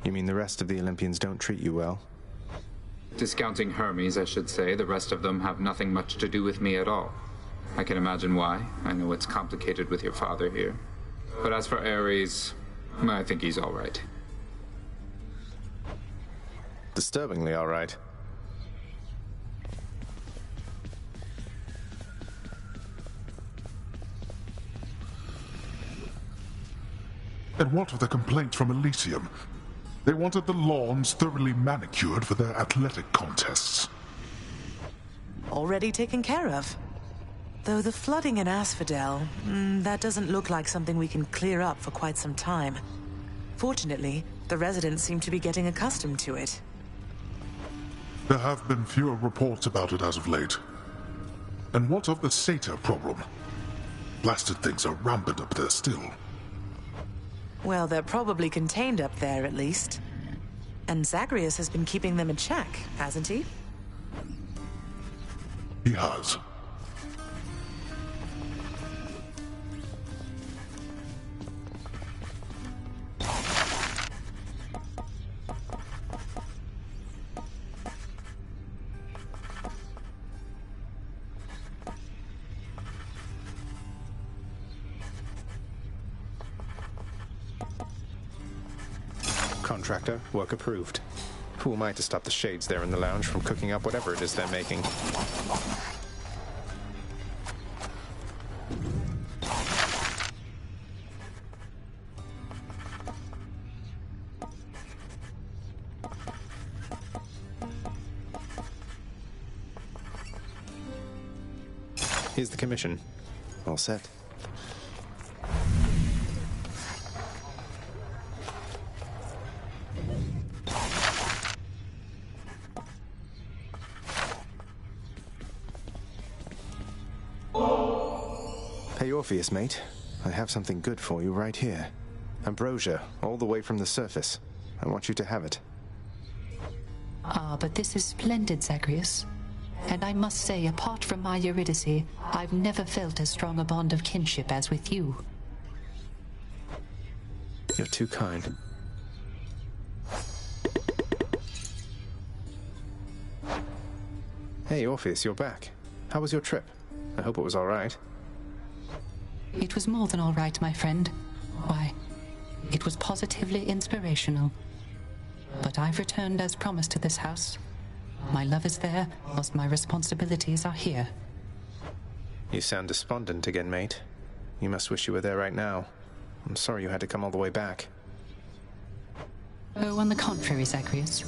You mean the rest of the Olympians don't treat you well? Discounting Hermes, I should say, the rest of them have nothing much to do with me at all. I can imagine why. I know it's complicated with your father here. But as for Ares, I think he's all right. Disturbingly all right. And what of the complaints from Elysium? They wanted the lawns thoroughly manicured for their athletic contests. Already taken care of. Though the flooding in Asphodel, that doesn't look like something we can clear up for quite some time. Fortunately, the residents seem to be getting accustomed to it. There have been fewer reports about it as of late. And what of the satyr problem? Blasted things are rampant up there still. Well, they're probably contained up there, at least. And Zagreus has been keeping them in check, hasn't he? He has. Contractor, work approved. Who am I to stop the shades there in the lounge from cooking up whatever it is they're making? Here's the commission. All set. Hey, Orpheus, mate. I have something good for you right here. Ambrosia, all the way from the surface. I want you to have it. Ah, but this is splendid, Zagreus. And I must say, apart from my Eurydice, I've never felt as strong a bond of kinship as with you. You're too kind. Hey, Orpheus, you're back. How was your trip? I hope it was all right. It was more than all right, my friend. Why, it was positively inspirational. But I've returned as promised to this house. My love is there, whilst my responsibilities are here. You sound despondent again, mate. You must wish you were there right now. I'm sorry you had to come all the way back. Oh, on the contrary, Zagreus.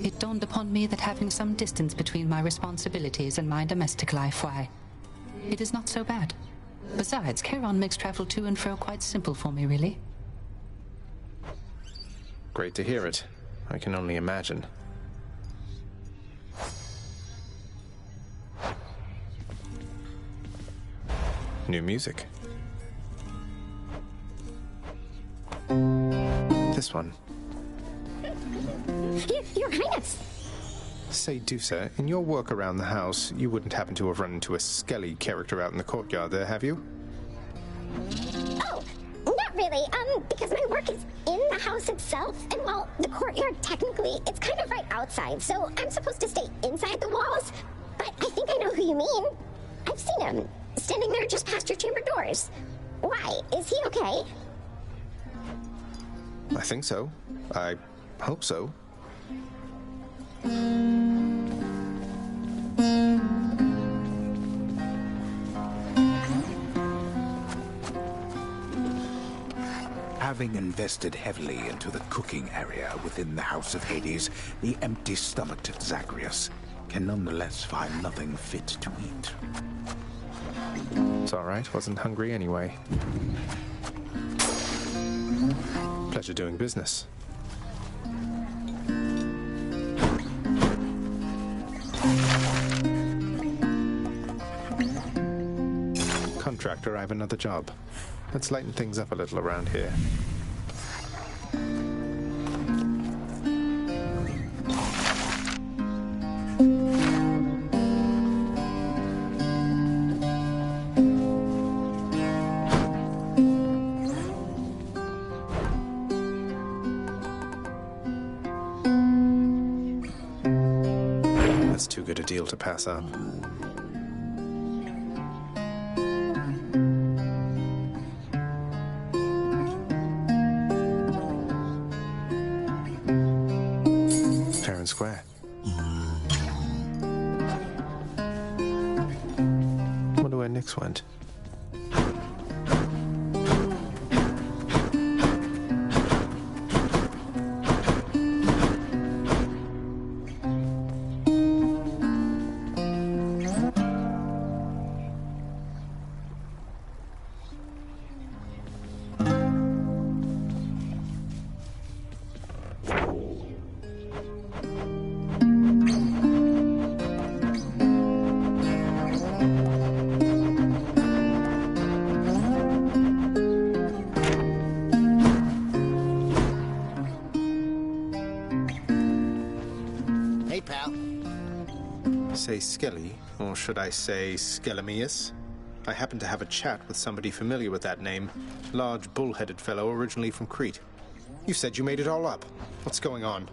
It dawned upon me that having some distance between my responsibilities and my domestic life, why, it is not so bad. Besides, Charon makes travel to and fro quite simple for me, really. Great to hear it. I can only imagine. New music. This one. Your Highness! Say, Dusa, in your work around the house, you wouldn't happen to have run into a Skelly character out in the courtyard there, have you? Oh, not really, because my work is in the house itself, and while the courtyard technically, it's kind of right outside, so I'm supposed to stay inside the walls, but I think I know who you mean. I've seen him, standing there just past your chamber doors. Why? Is he okay? I think so. I hope so. Having invested heavily into the cooking area within the House of Hades, the empty-stomached Zagreus can nonetheless find nothing fit to eat. It's all right. Wasn't hungry anyway. Pleasure doing business. Contractor, I have another job. Let's lighten things up a little around here. too good a deal to pass up. Fair and square. Wonder where Nix went. Say Skelly, or should I say Skelemius? I happen to have a chat with somebody familiar with that name. Large, bull-headed fellow originally from Crete. You said you made it all up. What's going on?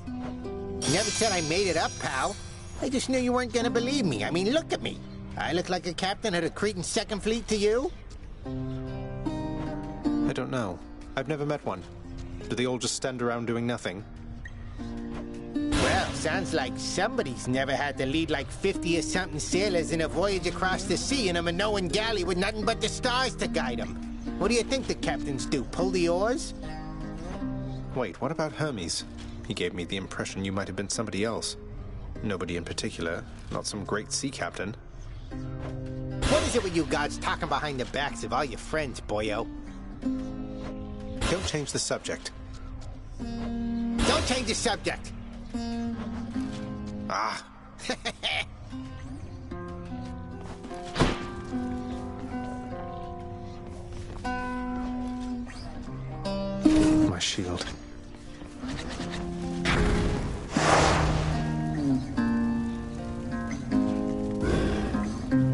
Never said I made it up, pal. I just knew you weren't gonna believe me. I mean, look at me. I look like a captain of the Cretan Second Fleet to you? I don't know. I've never met one. Do they all just stand around doing nothing? Well, sounds like somebody's never had to lead like 50 or something sailors in a voyage across the sea in a Minoan galley with nothing but the stars to guide them. What do you think the captains do, pull the oars? Wait, what about Hermes? He gave me the impression you might have been somebody else. Nobody in particular, not some great sea captain. What is it with you gods talking behind the backs of all your friends, boyo? Don't change the subject. Don't change the subject! Ah. My shield.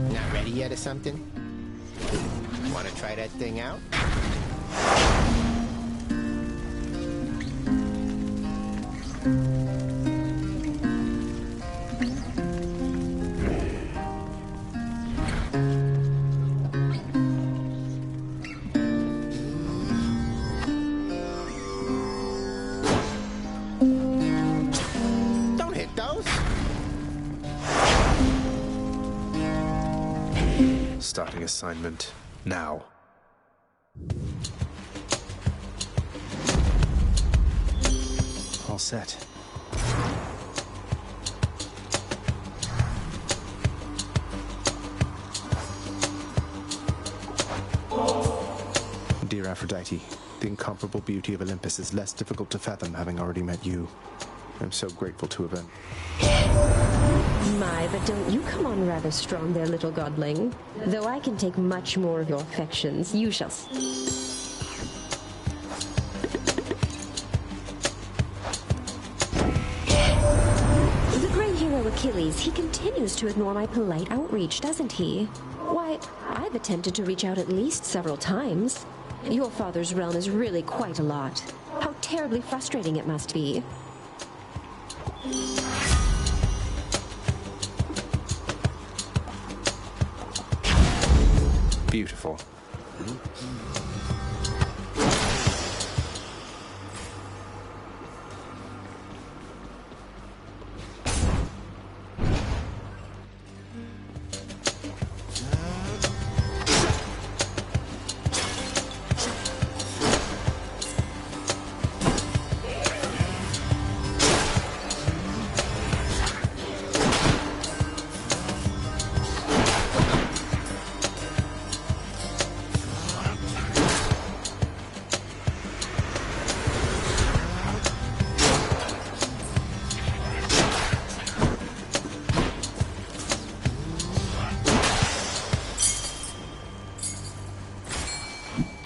Not ready yet or something? Want to try that thing out? Starting assignment now. All set. Dear Aphrodite, the incomparable beauty of Olympus is less difficult to fathom having already met you. I'm so grateful to have been. My, but don't you come on rather strong there, little godling. Though I can take much more of your affections, you shall see. The great hero Achilles, he continues to ignore my polite outreach, doesn't he? Why, I've attempted to reach out at least several times. Your father's realm is really quite a lot. How terribly frustrating it must be. Beautiful.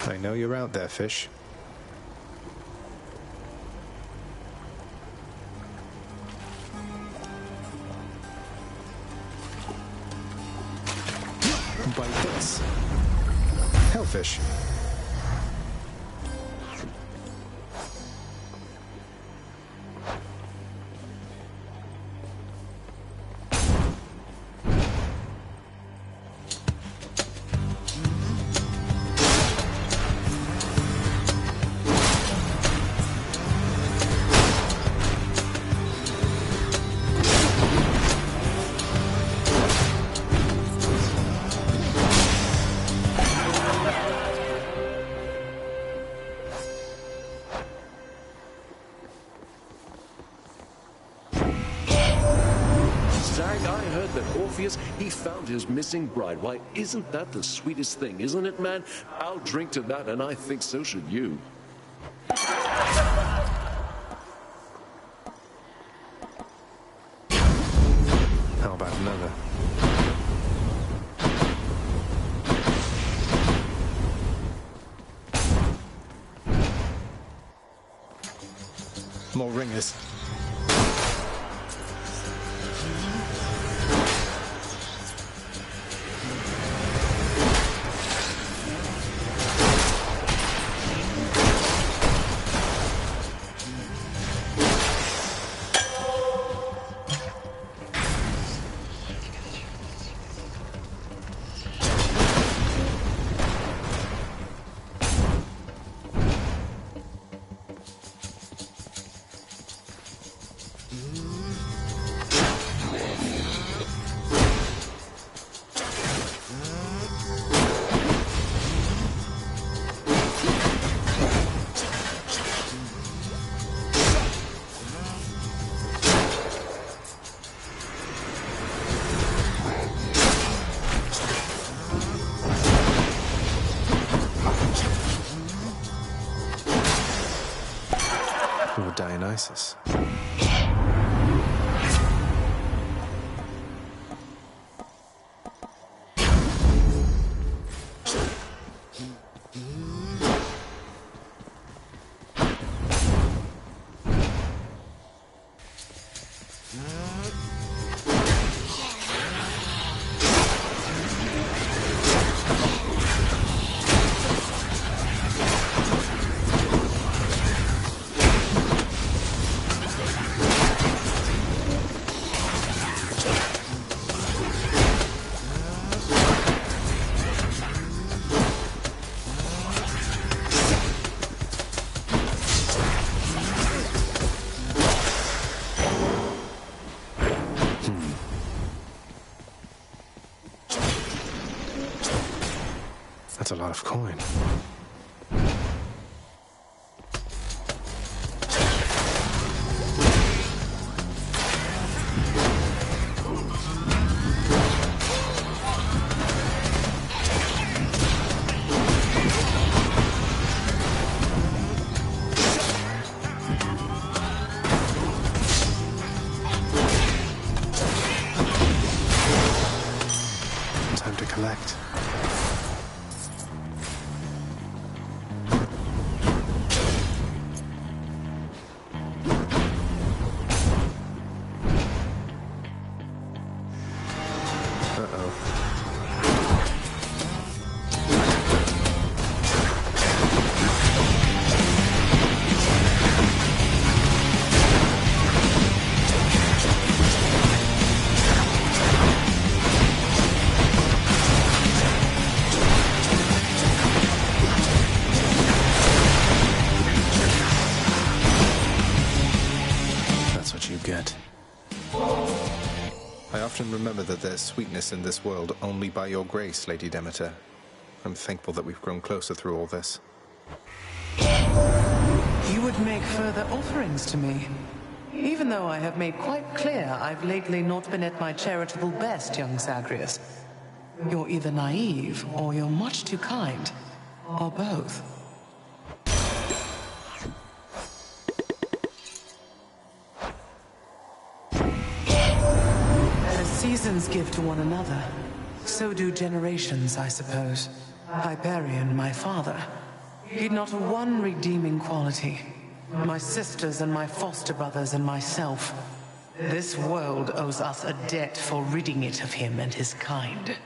I know you're out there, fish. Bite this. Hellfish. that Orpheus, he found his missing bride. Why, isn't that the sweetest thing, isn't it, man? I'll drink to that, and I think so should you. How about another? More ringers. Dionysus. That's a lot of coin. Time to collect. I often remember that there's sweetness in this world only by your grace, Lady Demeter. I'm thankful that we've grown closer through all this. You would make further offerings to me, even though I have made quite clear I've lately not been at my charitable best, young Zagreus. You're either naive, or you're much too kind, or both. Seasons give to one another. So do generations, I suppose. Hyperion, my father. He'd not a one redeeming quality. My sisters and my foster brothers and myself. This world owes us a debt for ridding it of him and his kind.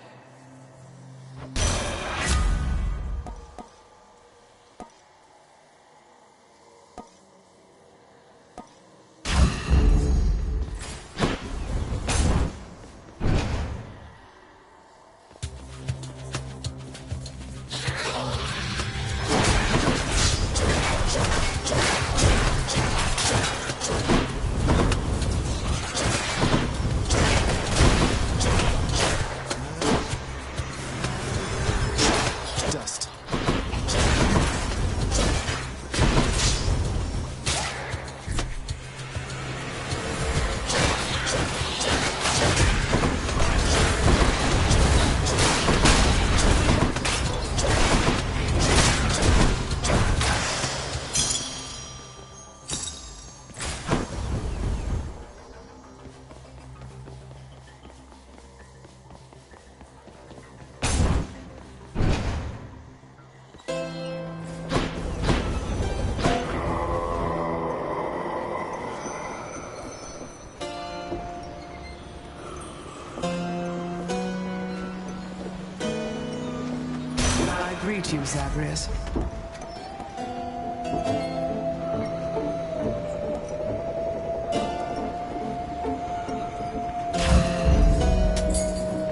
greet you, Zagreus.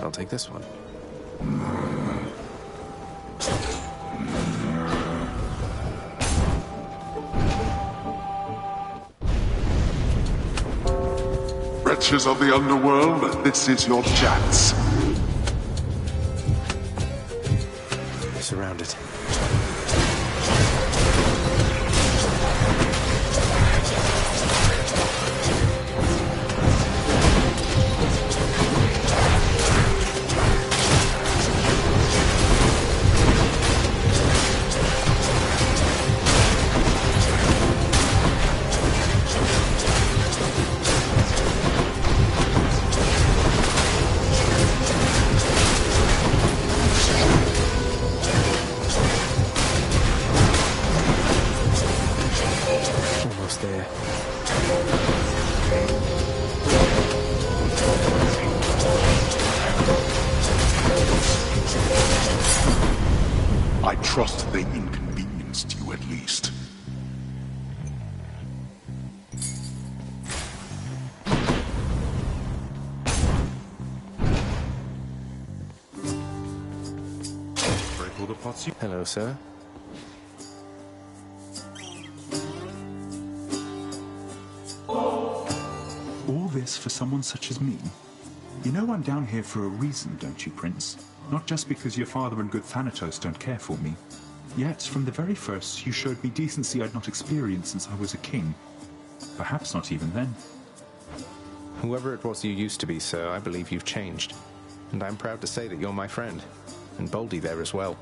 I'll take this one. Wretches of the underworld, this is your chance. Surrounded. I trust they inconvenienced you at least. Hello, sir. All this for someone such as me? You know I'm down here for a reason, don't you, Prince? Not just because your father and good Thanatos don't care for me. Yet, from the very first, you showed me decency I'd not experienced since I was a king. Perhaps not even then. Whoever it was you used to be, sir, I believe you've changed. And I'm proud to say that you're my friend. And Boldy there as well.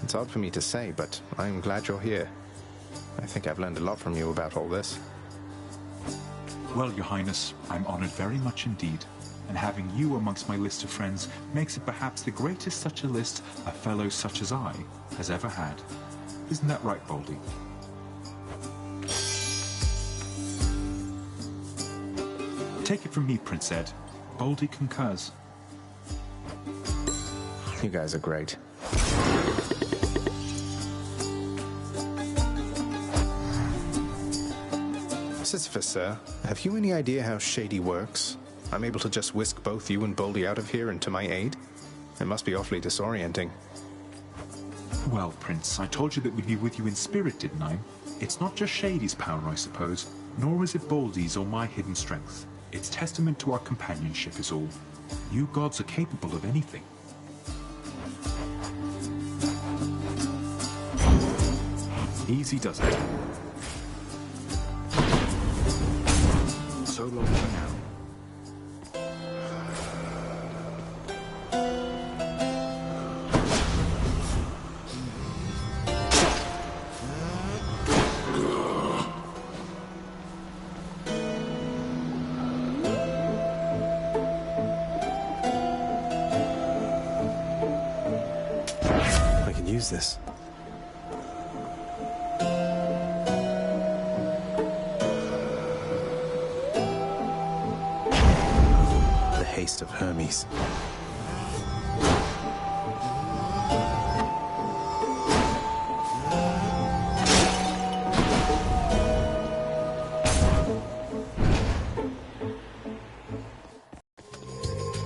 It's odd for me to say, but I'm glad you're here. I think I've learned a lot from you about all this. Well, Your Highness, I'm honored very much indeed. And having you amongst my list of friends makes it perhaps the greatest such a list a fellow such as I has ever had. Isn't that right, Boldy? Take it from me, Prince Ed. Boldy concurs. You guys are great. Sisyphus, sir, have you any idea how Shady works? I'm able to just whisk both you and Boldy out of here and to my aid? It must be awfully disorienting. Well, Prince, I told you that we'd be with you in spirit, didn't I? It's not just Shady's power, I suppose, nor is it Boldy's or my hidden strength. It's testament to our companionship is all. You gods are capable of anything. Easy does it. So long for now. I can use this. Haste of Hermes.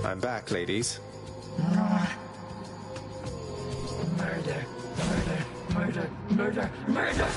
I'm back, ladies. Murder, murder, murder, murder, murder!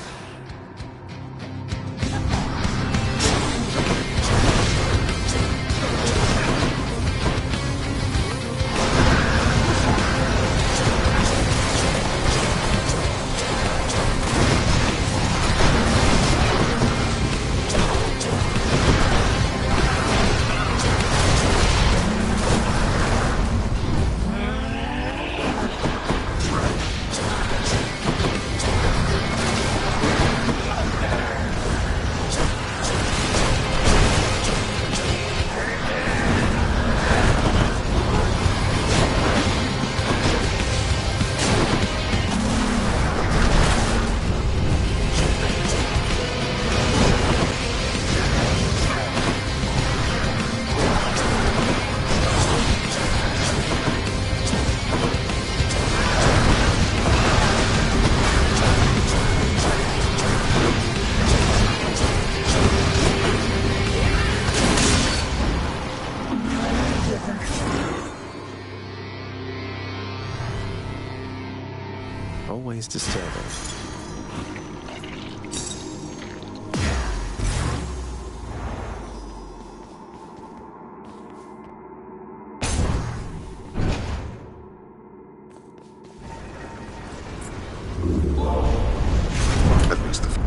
always disturbing.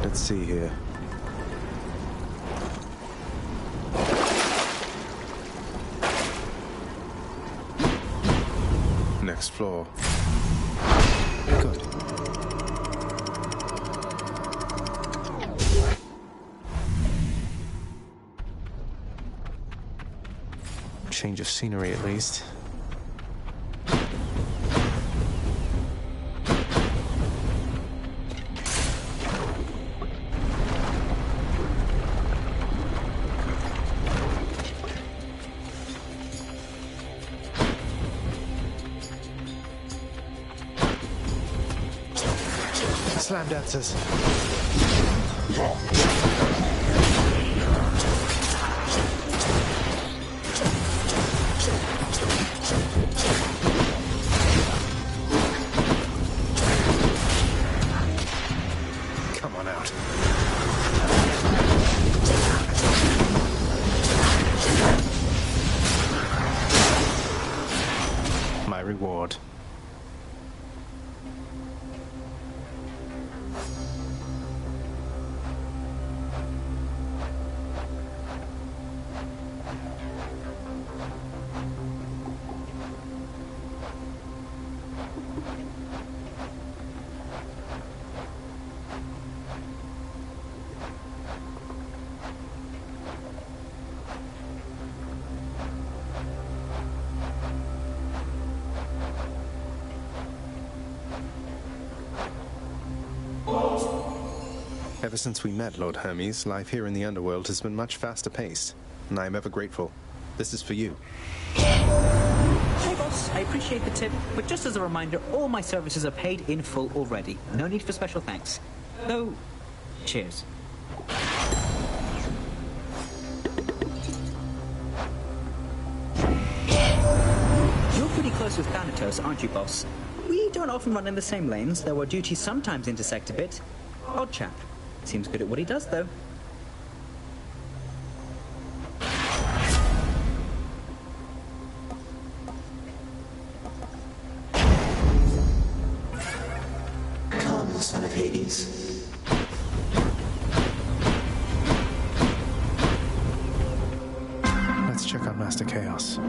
Let's see here. Next floor. Good. Change of scenery, at least. Slam dancers. Come on out. My reward. Ever since we met, Lord Hermes, life here in the underworld has been much faster paced, and I am ever grateful. This is for you. Hey boss, I appreciate the tip, but just as a reminder, all my services are paid in full already. No need for special thanks. Though, cheers. You're pretty close with Thanatos, aren't you, boss? We don't often run in the same lanes, though our duties sometimes intersect a bit. Odd chap. Seems good at what he does, though. Come, son of Hades. Let's check out Master Chaos.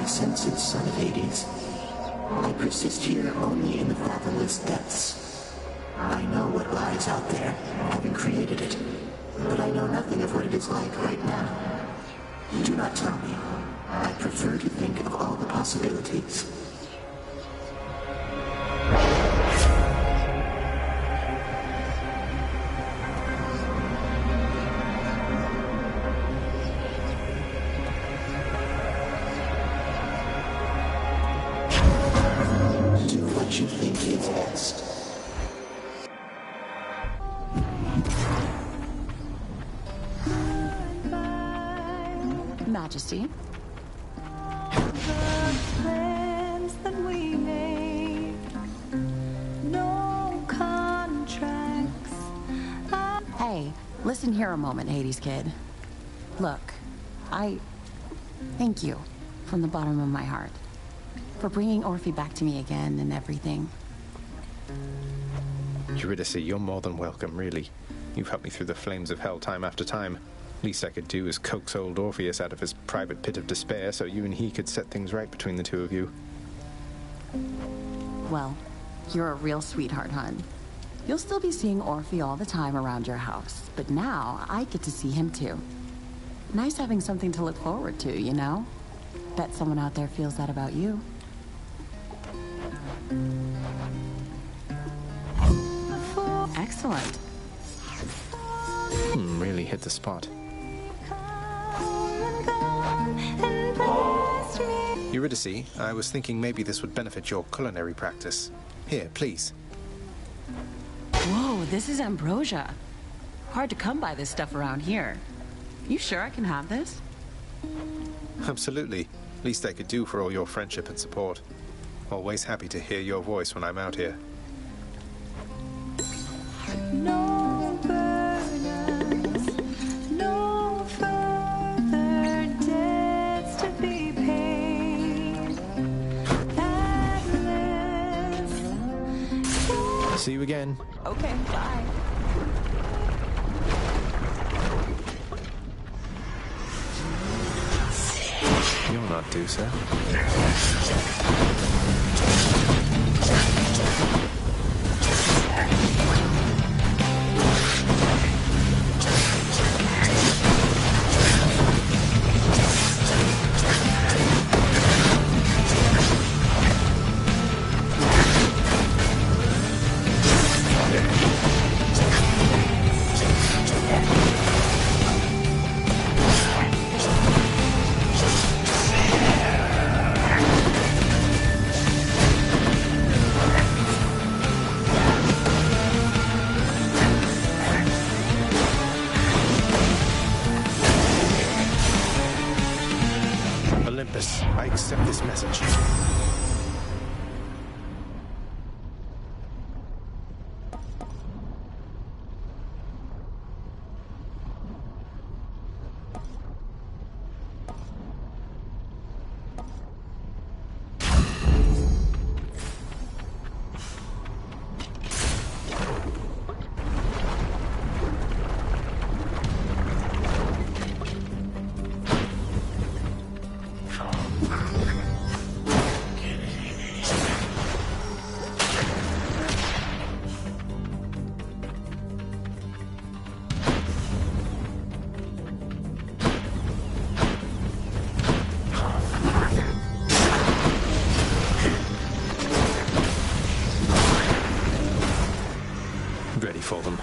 Senses, son of Hades. I persist here only in the fathomless depths. I know what lies out there, having created it, but I know nothing of what it is like right now. Do not tell me. I prefer to think of all the possibilities. You think is best. Majesty. Hey, listen here a moment, Hades kid. Look, I thank you from the bottom of my heart for bringing Orphe back to me again and everything. Eurydice, you're more than welcome, really. You've helped me through the flames of hell time after time. Least I could do is coax old Orpheus out of his private pit of despair so you and he could set things right between the two of you. Well, you're a real sweetheart, hon. You'll still be seeing Orphe all the time around your house, but now I get to see him too. Nice having something to look forward to, you know? Bet someone out there feels that about you. Excellent. Really hit the spot. Eurydice, I was thinking maybe this would benefit your culinary practice. Here, please. Whoa, this is ambrosia. Hard to come by this stuff around here. You sure I can have this? Absolutely. Least I could do for all your friendship and support. Always happy to hear your voice when I'm out here. No burdens, no further debts to be paid. See you again. Okay, bye. You're not Dusa. I accept this message. Ready for them.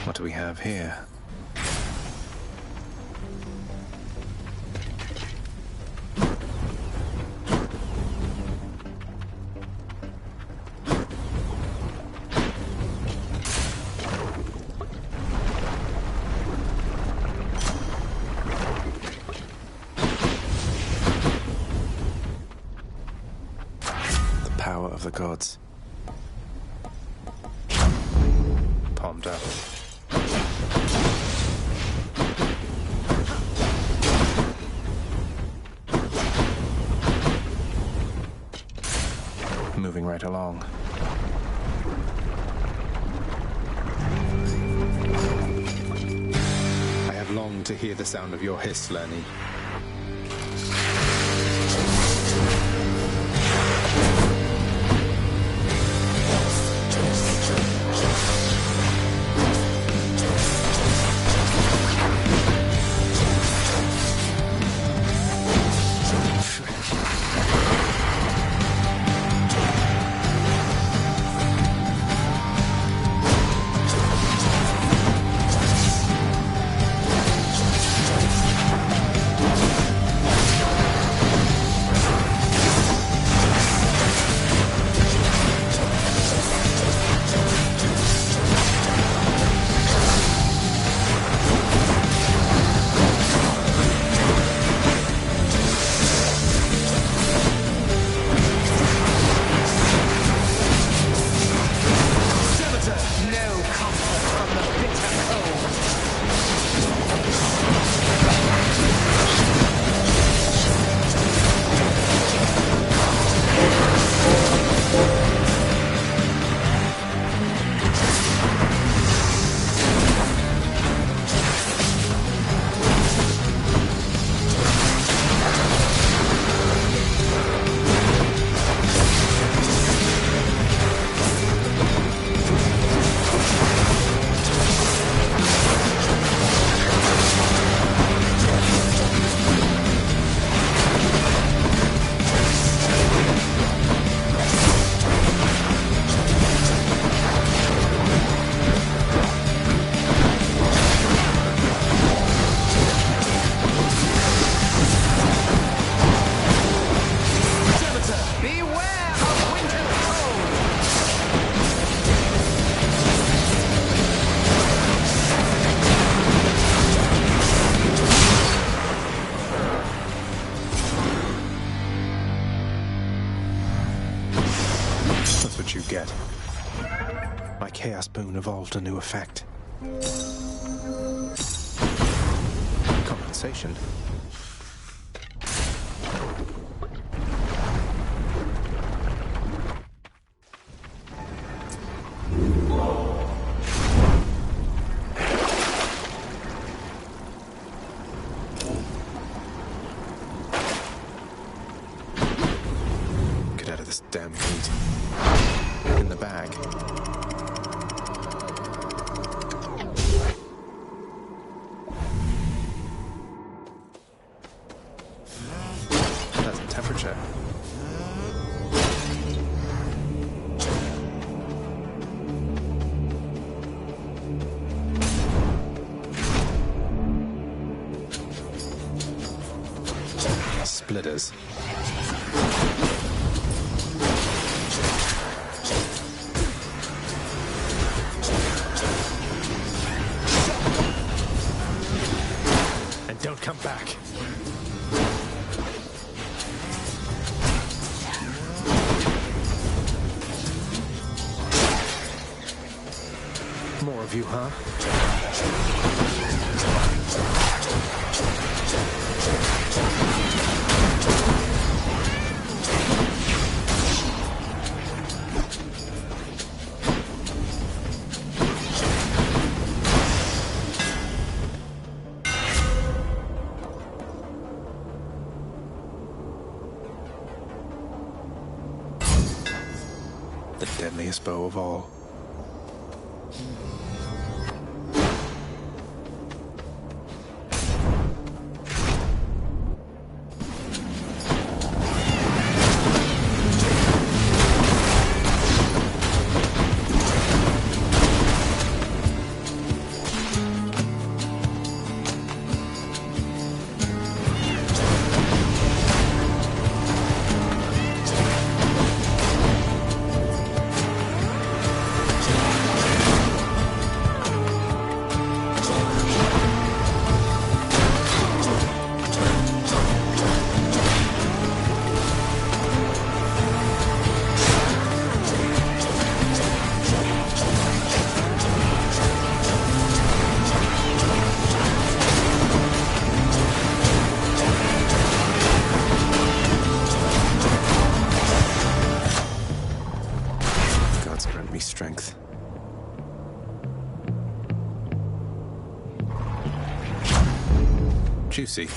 What do we have here? The power of the gods. Palmed up. Moving right along. I have longed to hear the sound of your hiss, Lerny. what you get. My Chaos Boon evolved a new effect. Compensation? Get out of this damn heat. In the bag. Pleasant temperature. Splitters. And don't come back. More of you, huh? The deadliest bow of all. God's grant me strength. Juicy.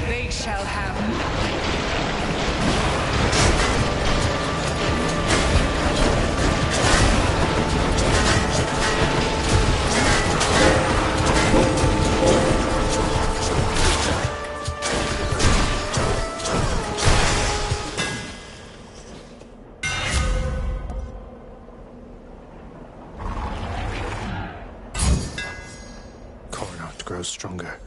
They shall have Coronach grows stronger.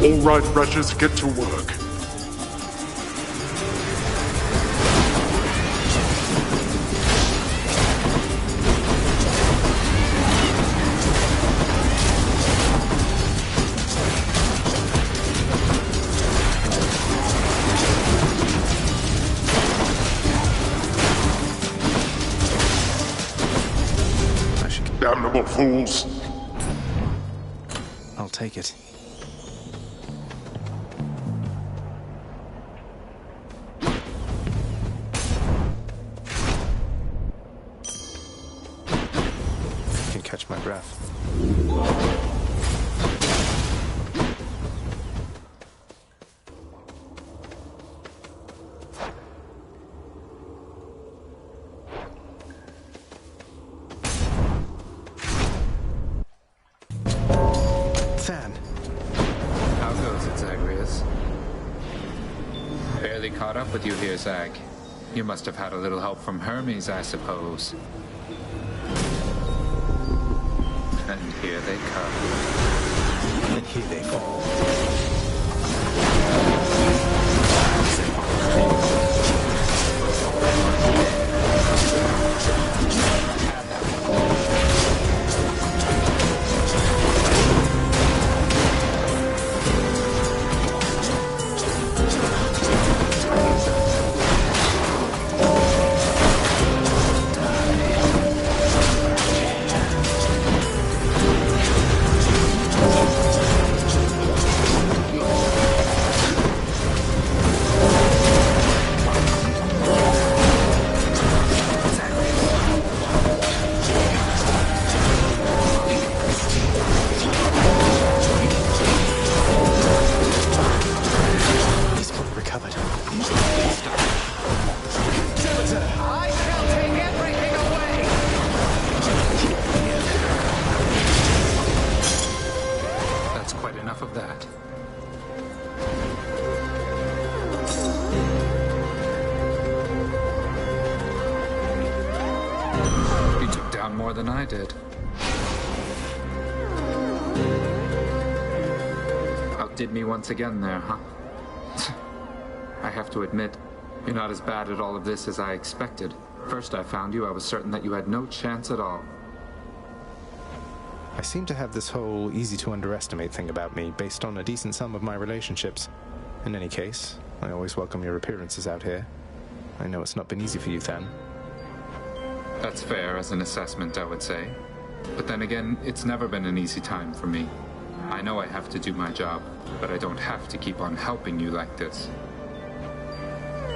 All right, Wretches, get to work. Damnable fools. I'll take it. I can catch my breath. How goes it, Zagreus? Barely caught up with you here, Zag. You must have had a little help from Hermes, I suppose. And here they come. And here they fall. More than I did. Outdid me once again there, huh? I have to admit, you're not as bad at all of this as I expected. First I found you, I was certain that you had no chance at all. I seem to have this whole easy to underestimate thing about me based on a decent sum of my relationships. In any case, I always welcome your appearances out here. I know it's not been easy for you, Than. That's fair as an assessment, I would say. But then again, it's never been an easy time for me. I know I have to do my job, but I don't have to keep on helping you like this.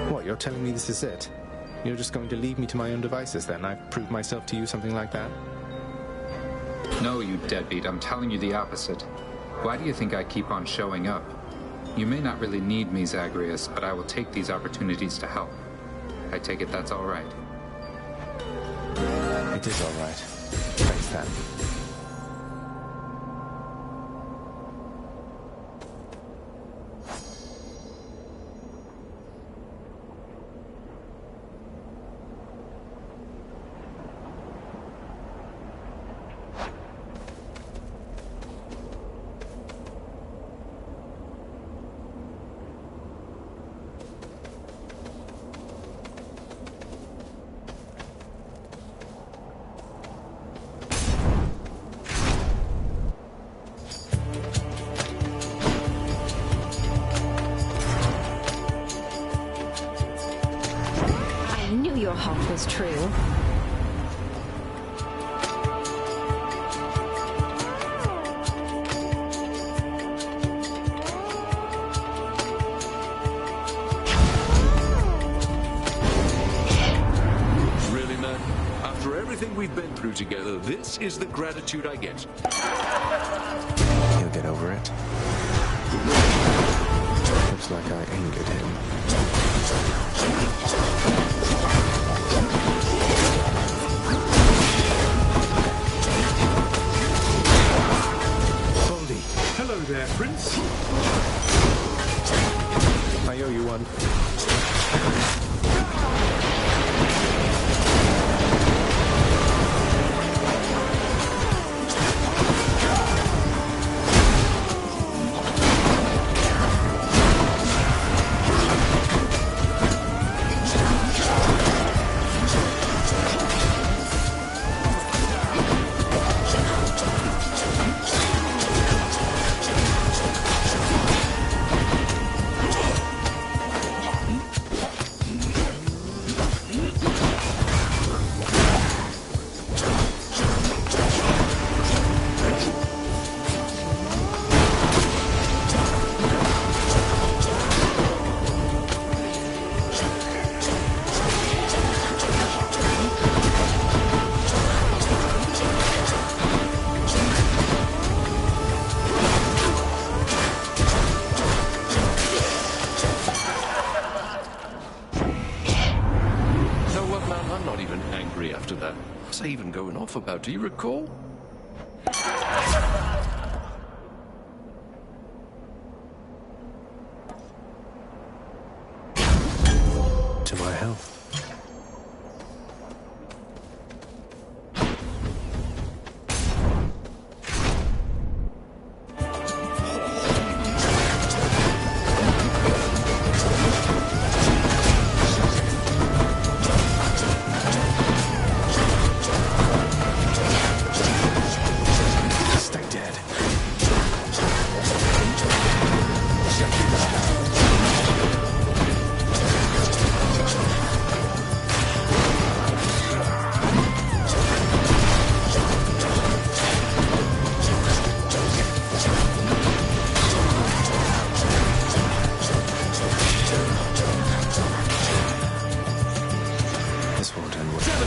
What, you're telling me this is it? You're just going to leave me to my own devices then? I've proved myself to you, something like that? No, you deadbeat, I'm telling you the opposite. Why do you think I keep on showing up? You may not really need me, Zagreus, but I will take these opportunities to help. I take it that's all right. It is all right. Thanks, Than. Your hope was true. Really, man? After everything we've been through together, this is the gratitude I get. He'll get over it. Looks like I angered him. Hello there, Prince. I owe you one. went angry after that. What was I even going off about? Do you recall? To my health.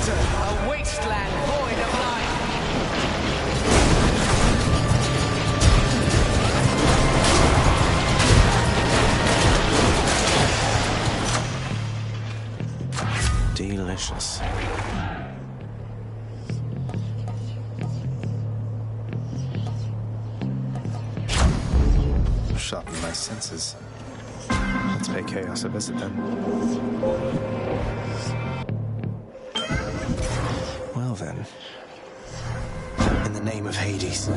A wasteland void of life. Delicious. Sharpen my senses. Let's pay Chaos a visit then. Well then, in the name of Hades.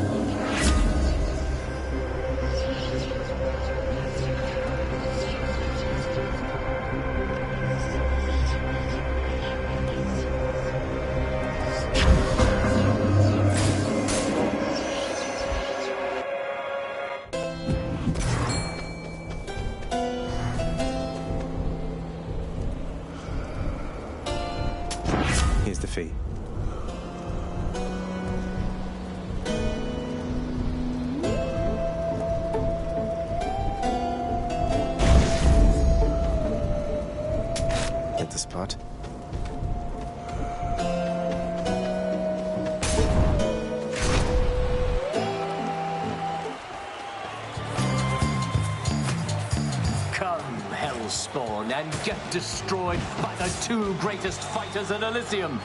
Here's the fee. Get the spot. Come, Hellspawn, and get destroyed by the two greatest fighters in Elysium.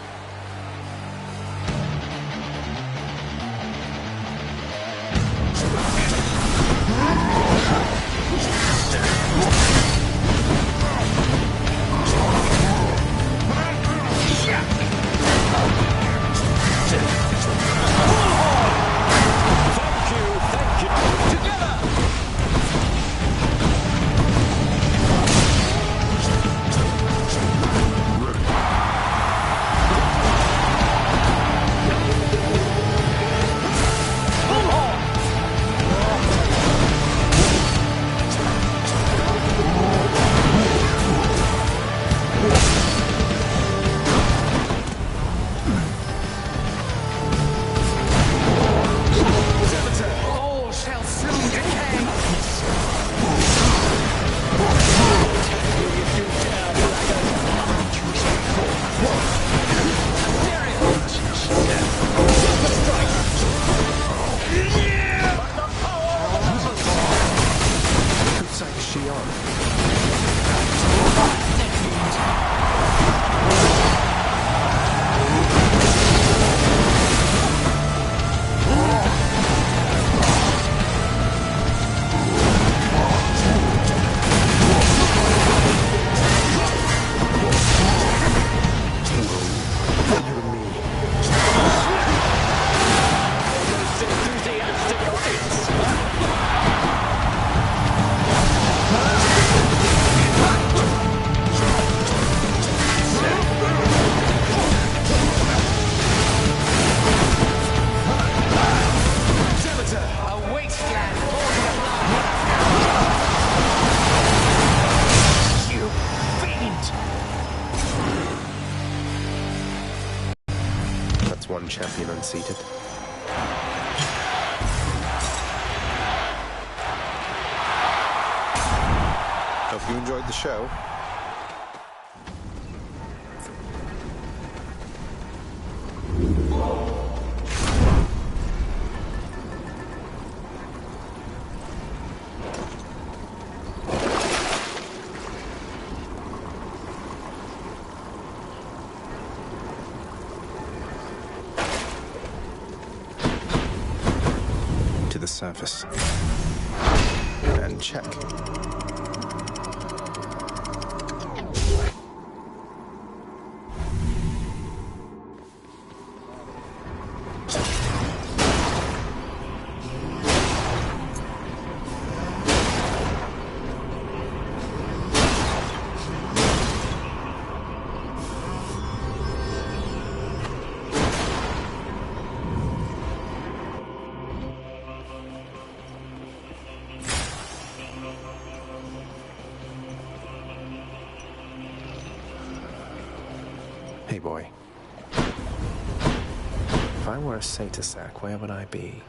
One champion unseated. Hope you enjoyed the show. surface. And check. Hey, boy. If I were a satyr sack, where would I be?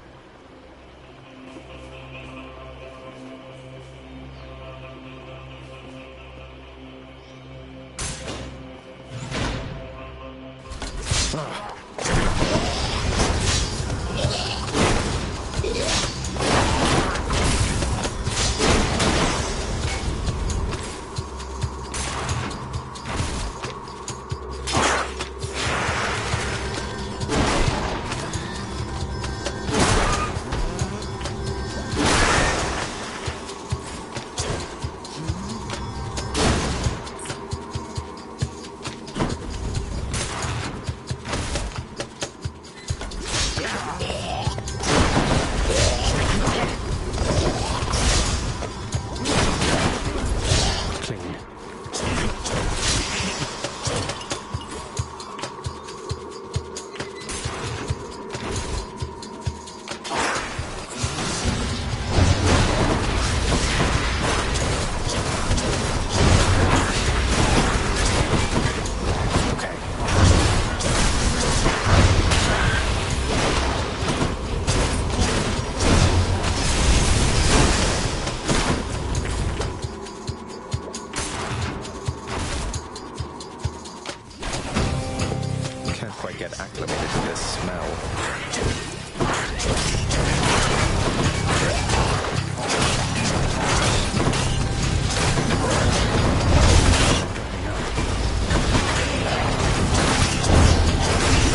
Get acclimated to this smell.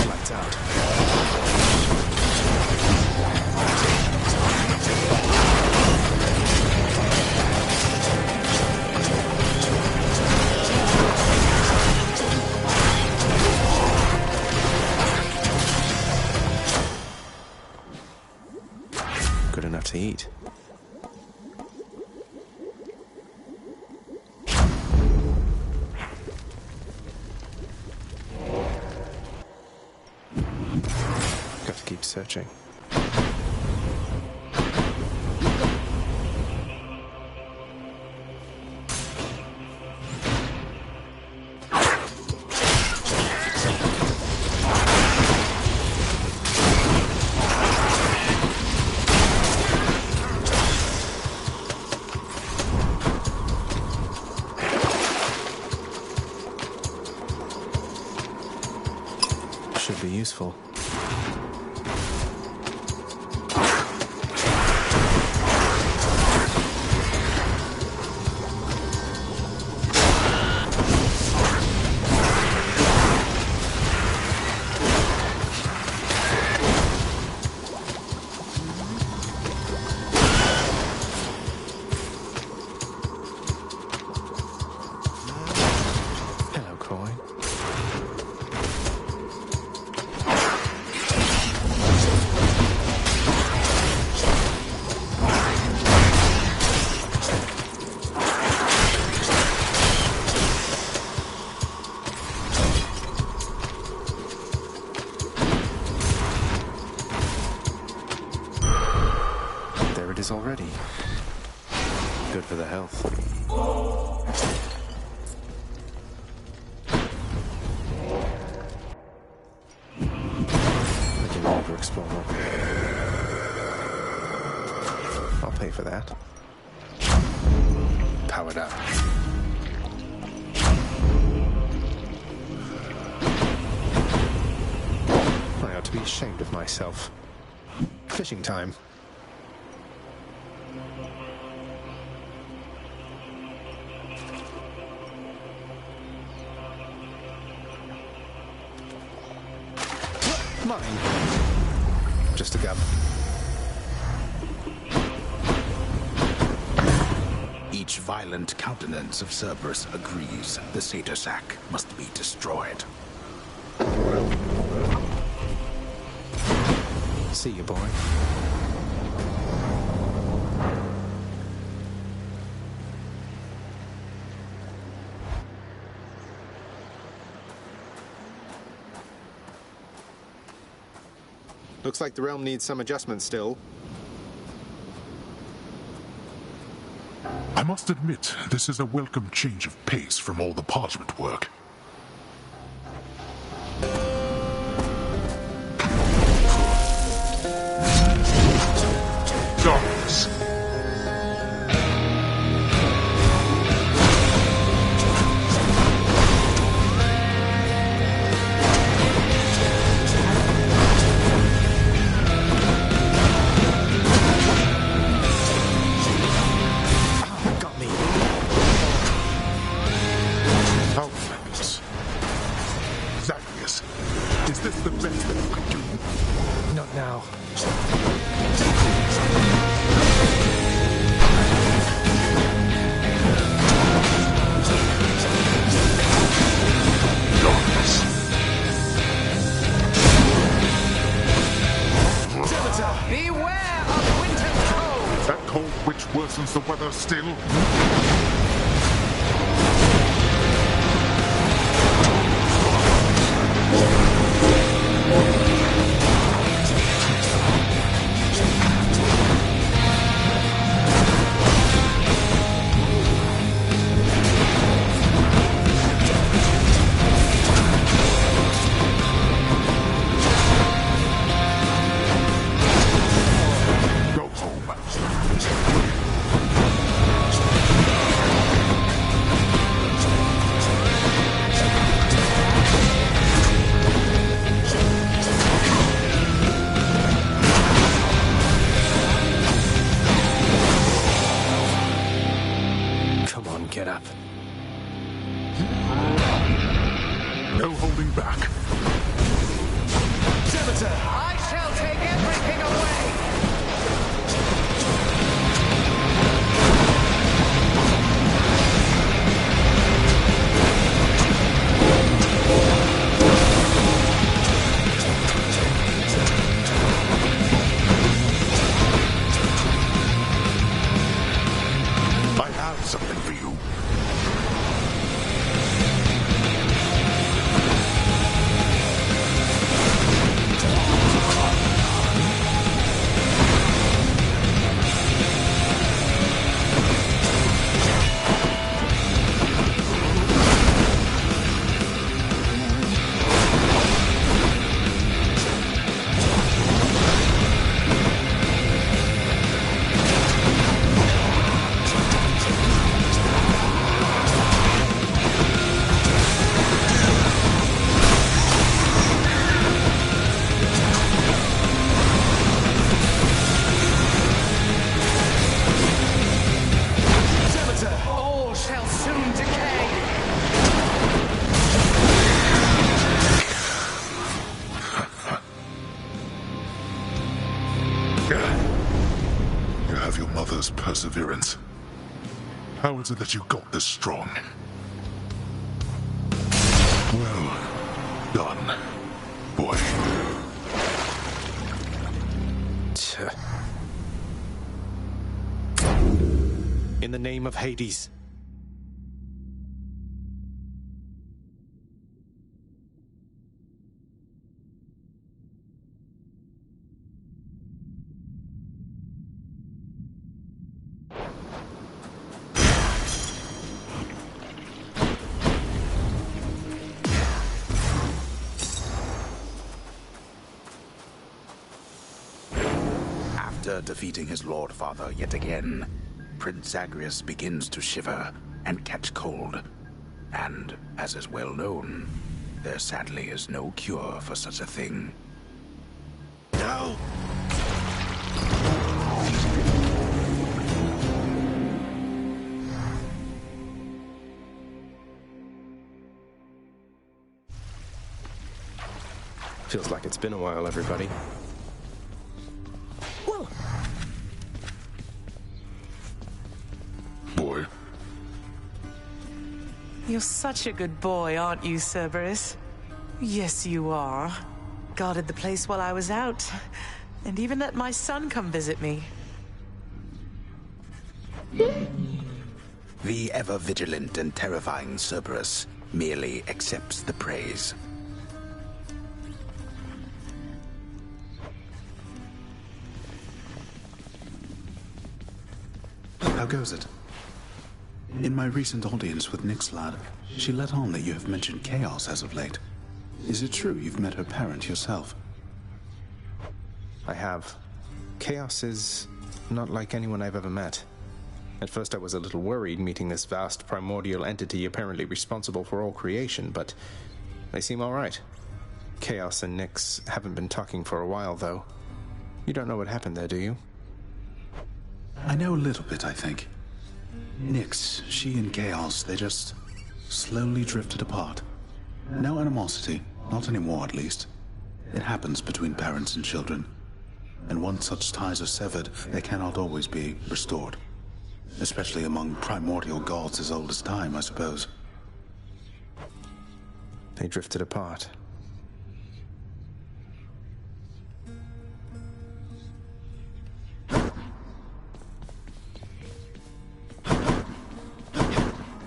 Lights out. Good enough to eat. Got to keep searching. Should be useful. Hello, coin. There it is already. Good for the health. I can never explore more. I'll pay for that. Powered up. I ought to be ashamed of myself. Fishing time. Mine. Just a gub. Each violent countenance of Cerberus agrees the satyr sack must be destroyed. See you, boy. Looks like the realm needs some adjustment still. I must admit, this is a welcome change of pace from all the parchment work. Darkness. Now. Beware of winter's cold! That cold which worsens the weather still. Get up. No holding back. Demeter, I shall take everything away! I have something for you. All shall soon decay! You have your mother's perseverance. How is it that you got this strong? Well done, boy. In the name of Hades. After defeating his Lord Father yet again, Prince Zagreus begins to shiver and catch cold. And, as is well known, there sadly is no cure for such a thing. No! Feels like it's been a while, everybody. Boy, You're such a good boy, aren't you, Cerberus? Yes, you are. Guarded the place while I was out, and even let my son come visit me. The ever-vigilant and terrifying Cerberus merely accepts the praise. How goes it? In my recent audience with Nyx lad, she let on that you have mentioned chaos as of late. Is it true you've met her parent yourself? I have. Chaos is not like anyone I've ever met. At first I was a little worried meeting this vast primordial entity apparently responsible for all creation, but they seem all right. Chaos and Nyx haven't been talking for a while, though. You don't know what happened there, do you? I know a little bit, I think. Nyx, she and Chaos, they just slowly drifted apart. No animosity, not anymore at least. It happens between parents and children. And once such ties are severed, they cannot always be restored. Especially among primordial gods as old as time, I suppose. They drifted apart.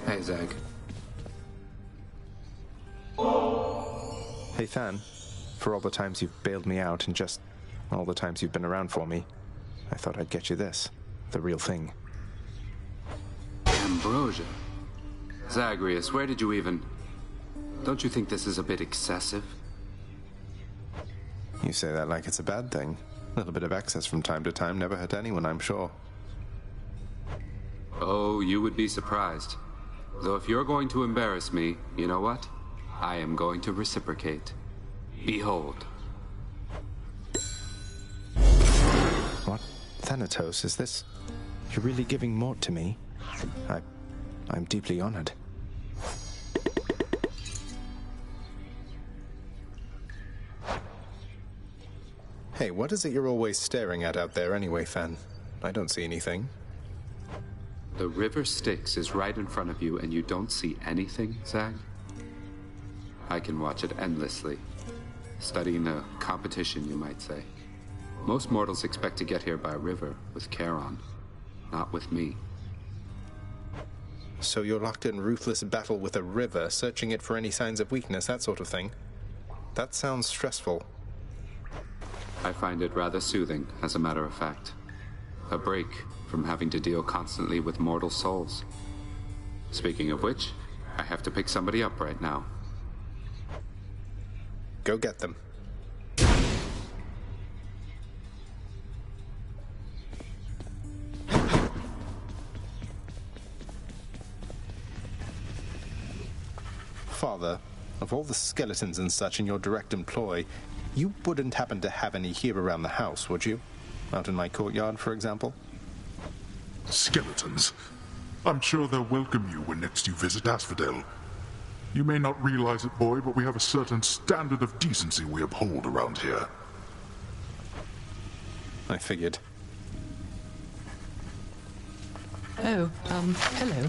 Hey, Zag. Hey, Than. For all the times you've bailed me out and just all the times you've been around for me, I thought I'd get you this. The real thing. Ambrosia. Zagreus, where did you even... Don't you think this is a bit excessive? You say that like it's a bad thing. A little bit of excess from time to time never hurt anyone, I'm sure. Oh, you would be surprised. Though if you're going to embarrass me, you know what? I am going to reciprocate. Behold. What? Thanatos, is this... You're really giving Mort to me? I'm deeply honored. Hey, what is it you're always staring at out there anyway, Fan? I don't see anything. The river Styx is right in front of you and you don't see anything, Zag? I can watch it endlessly. Studying a competition, you might say. Most mortals expect to get here by river, with Charon. Not with me. So you're locked in ruthless battle with a river, searching it for any signs of weakness, that sort of thing. That sounds stressful. I find it rather soothing, as a matter of fact. A break from having to deal constantly with mortal souls. Speaking of which, I have to pick somebody up right now. Go get them. Father, of all the skeletons and such in your direct employ, you wouldn't happen to have any here around the house, would you? Out in my courtyard, for example? Skeletons? I'm sure they'll welcome you when next you visit Asphodel. You may not realize it, boy, but we have a certain standard of decency we uphold around here. I figured. Oh, hello.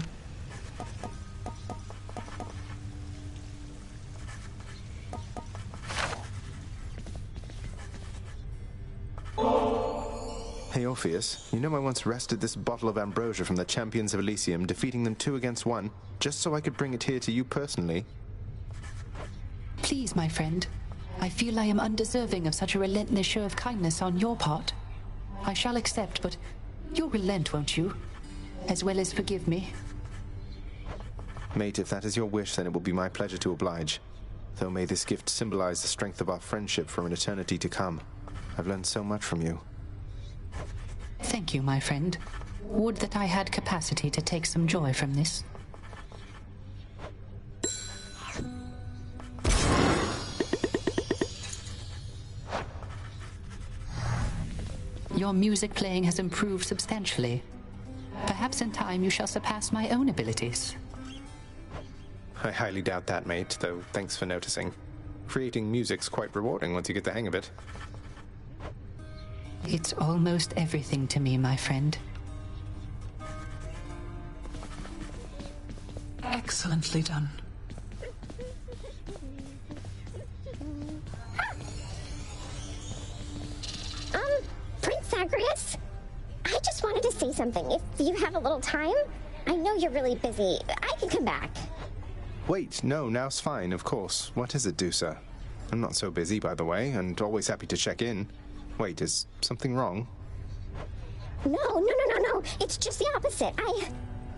Hey, Orpheus, you know I once wrested this bottle of ambrosia from the champions of Elysium, defeating them 2 against 1, just so I could bring it here to you personally. Please, my friend. I feel I am undeserving of such a relentless show of kindness on your part. I shall accept, but you'll relent, won't you? As well as forgive me. Mate, if that is your wish, then it will be my pleasure to oblige. Though may this gift symbolize the strength of our friendship for an eternity to come. I've learned so much from you. Thank you, my friend. Would that I had capacity to take some joy from this. Your music playing has improved substantially. Perhaps in time you shall surpass my own abilities. I highly doubt that, mate, though thanks for noticing. Creating music's quite rewarding once you get the hang of it. It's almost everything to me, my friend. Excellently done. Prince Zagreus? I just wanted to say something. If you have a little time, I know you're really busy. I can come back. Wait, no, now's fine, of course. What is it, Dusa? I'm not so busy, by the way, and always happy to check in. Wait, is something wrong? No. It's just the opposite. I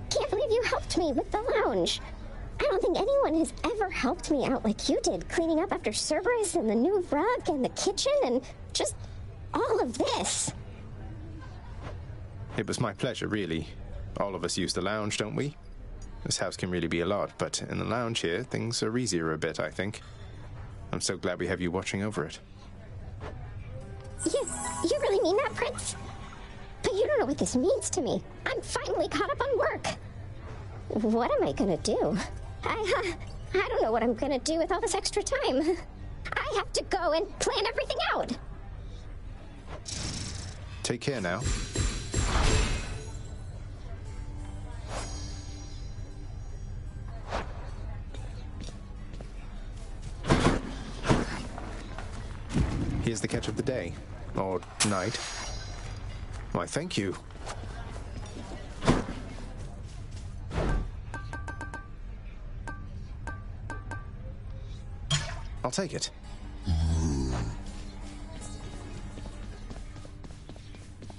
can't believe you helped me with the lounge. I don't think anyone has ever helped me out like you did, cleaning up after Cerberus and the new rug and the kitchen and just all of this. It was my pleasure, really. All of us use the lounge, don't we? This house can really be a lot, but in the lounge here, things are easier a bit, I think. I'm so glad we have you watching over it. You really mean that, Prince? But you don't know what this means to me. I'm finally caught up on work. What am I gonna do? I don't know what I'm gonna do with all this extra time. I have to go and plan everything out. Take care now. Here's the catch of the day. Or night. Why, thank you. I'll take it.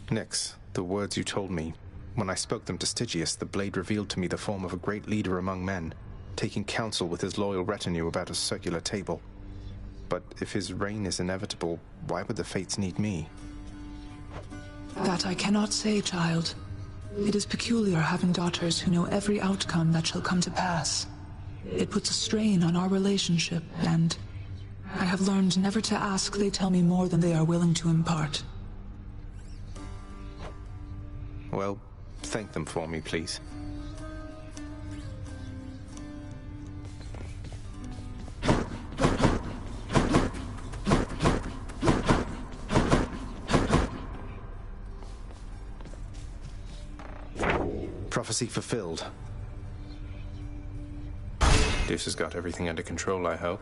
Nyx, the words you told me. When I spoke them to Stygius, the blade revealed to me the form of a great leader among men, taking counsel with his loyal retinue about a circular table. But if his reign is inevitable, why would the fates need me? That I cannot say, child. It is peculiar having daughters who know every outcome that shall come to pass. It puts a strain on our relationship, and I have learned never to ask they tell me more than they are willing to impart. Well, thank them for me, please. Prophecy fulfilled. Deuce has got everything under control, I hope.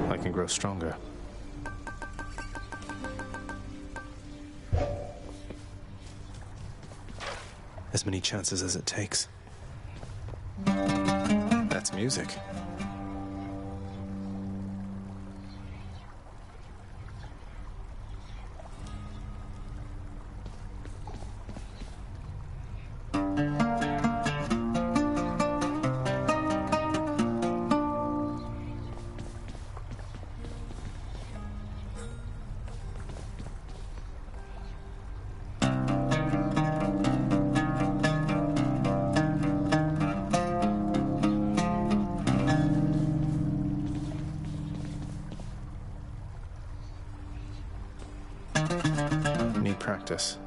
I can grow stronger. As many chances as it takes. That's music. Need practice.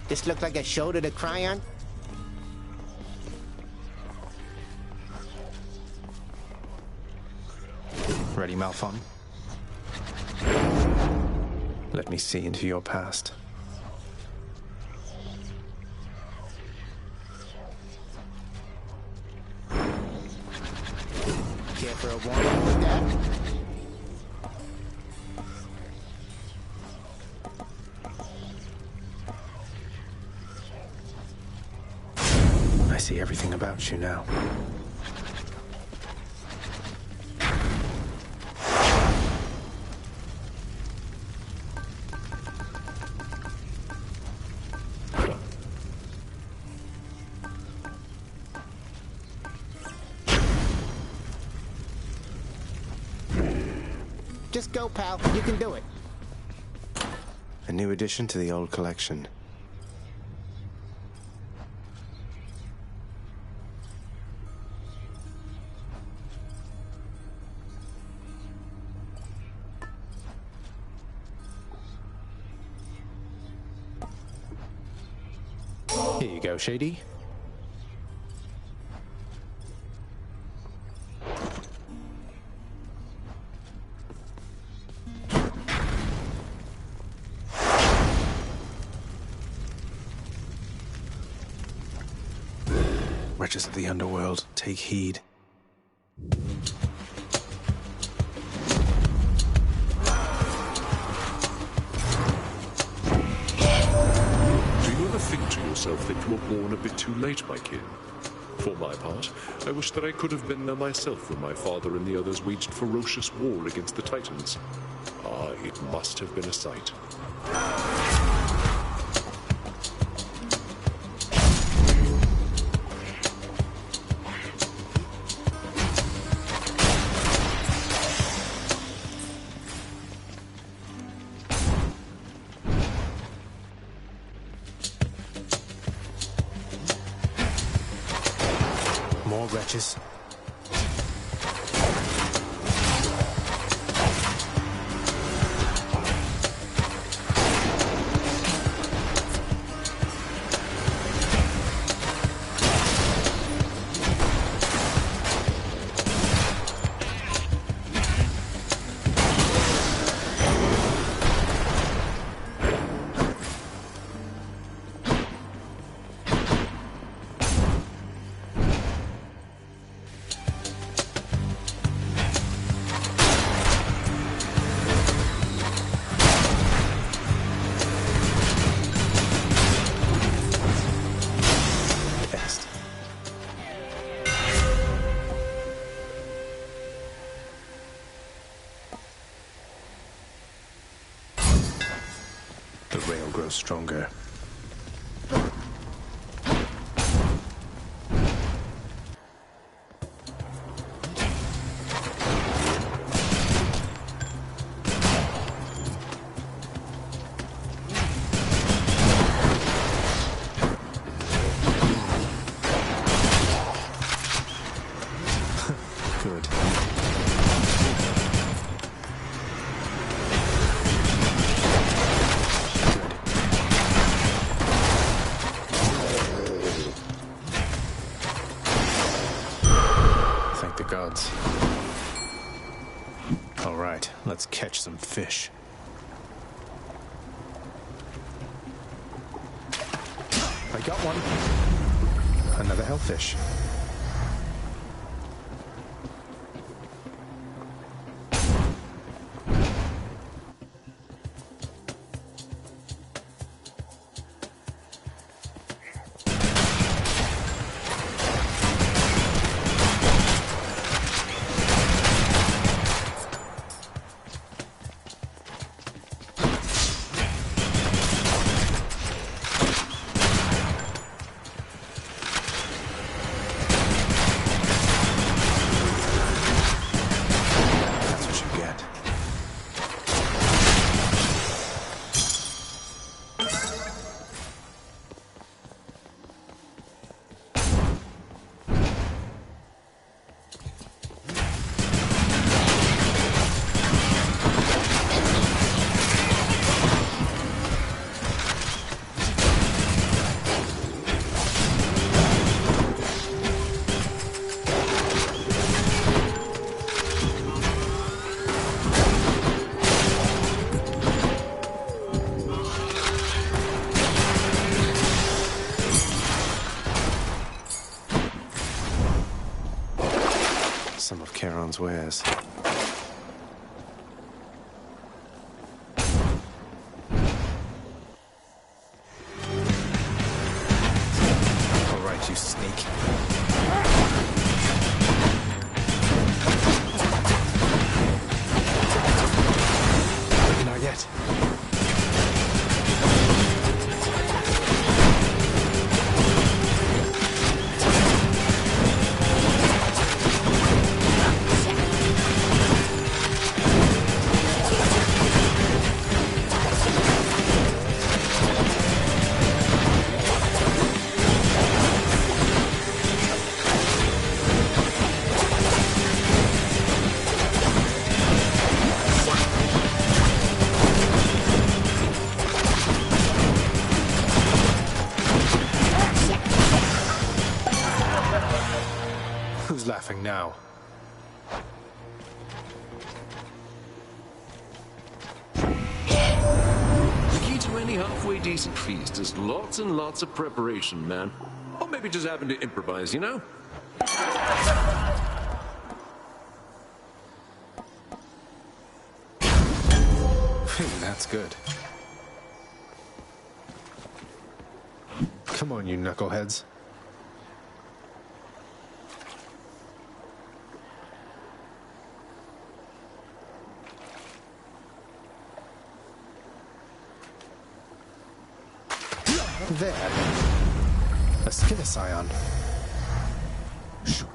This look like a shoulder to cry on? Ready, Malphon? Let me see into your past. Care for a warm-up with that? see everything about you now. Just go, pal. You can do it. A new addition to the old collection. Here you go, Shady. Wretches of the underworld, take heed. Do you ever think to yourself that you were born a bit too late, my kid? For my part, I wish that I could have been there myself when my father and the others waged ferocious war against the Titans. Ah, it must have been a sight. More wretches. The rail grows stronger. Good. Thank the gods. All right, let's catch some fish. I got one. Another hellfish. Some of Charon's wares. All right, you sneak. any halfway decent feast is lots and lots of preparation, man. Or maybe just having to improvise, you know? Phew, that's good. Come on, you knuckleheads. There. A Skittercion. Shoo.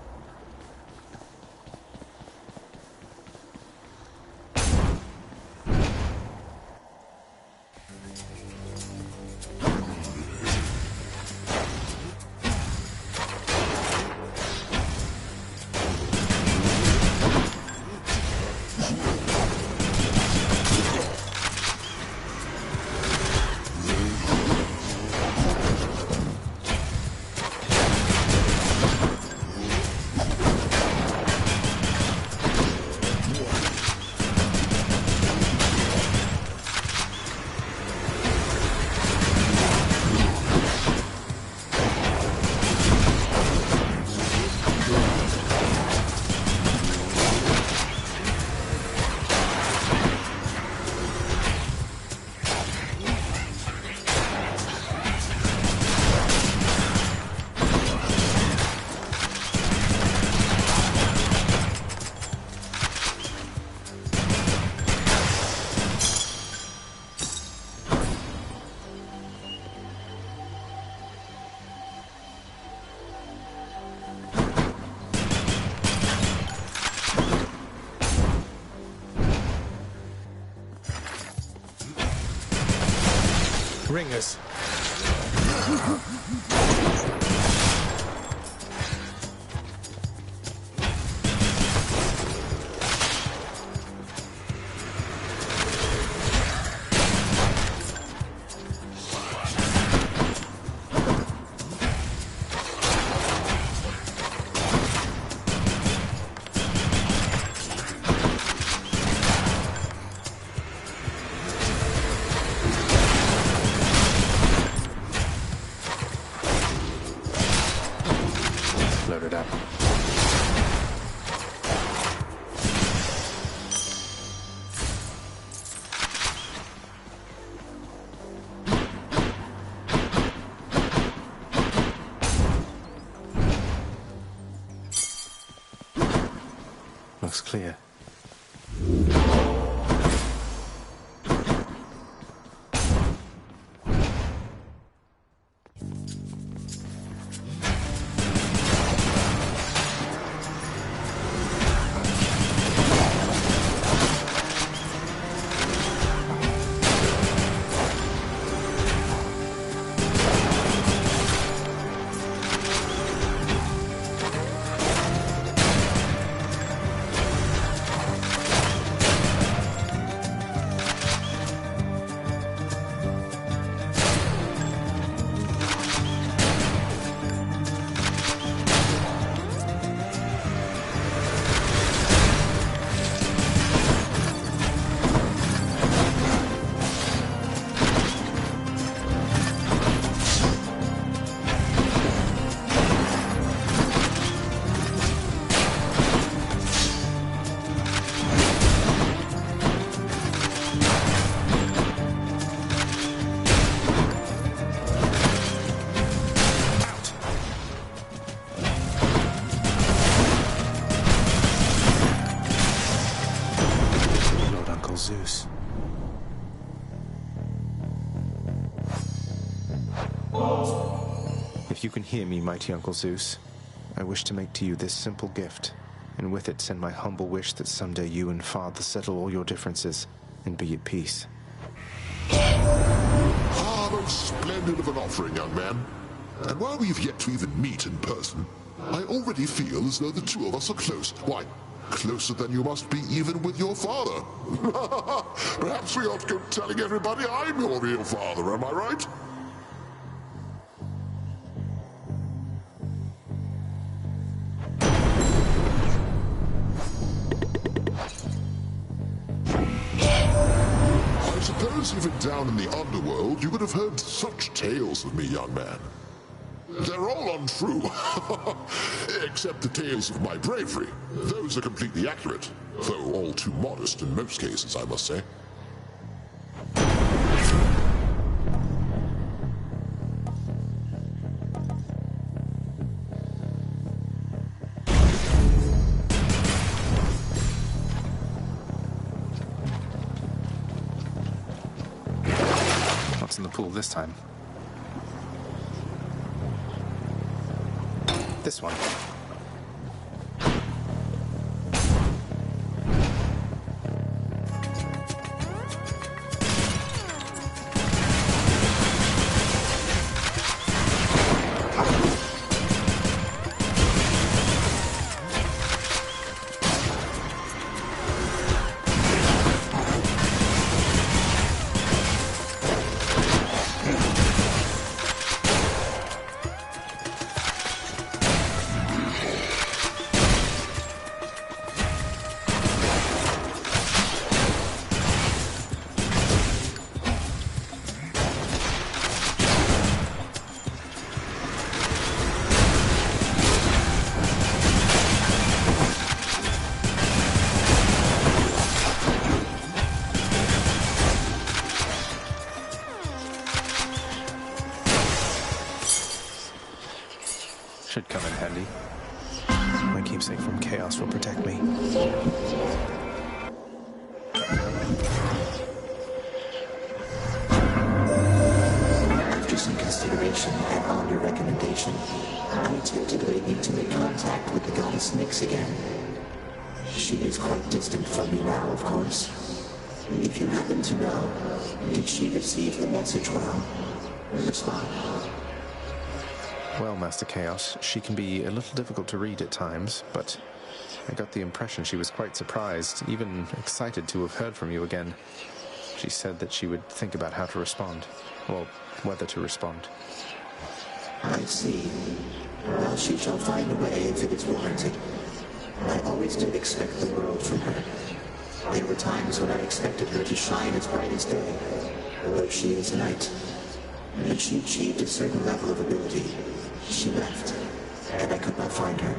Ringers. Loaded up. Looks clear. Zeus. If you can hear me, mighty Uncle Zeus, I wish to make to you this simple gift, and with it send my humble wish that someday you and Father settle all your differences and be at peace. Ah, most splendid of an offering, young man. And while we've yet to even meet in person, I already feel as though the two of us are close. Why, closer than you must be even with your father. Perhaps we ought to go telling everybody I'm your real father, am I right? I suppose even down in the underworld you would have heard such tales of me, young man. They're all untrue, except the tales of my bravery. Those are completely accurate, though all too modest in most cases, I must say. What's in the pool this time? This one. Should come in handy. My keepsake from Chaos will protect me. After some consideration and on your recommendation, I tentatively need to make contact with the goddess Nyx again. She is quite distant from me now, of course. If you happen to know, did she receive the message well? Respond. Well, Master Chaos, she can be a little difficult to read at times, but I got the impression she was quite surprised, even excited to have heard from you again. She said that she would think about how to respond. Well, whether to respond. I see. Well, she shall find a way if it is warranted. I always did expect the world from her. There were times when I expected her to shine as bright as day, although she is a knight. And she achieved a certain level of ability. She left, and I could not find her.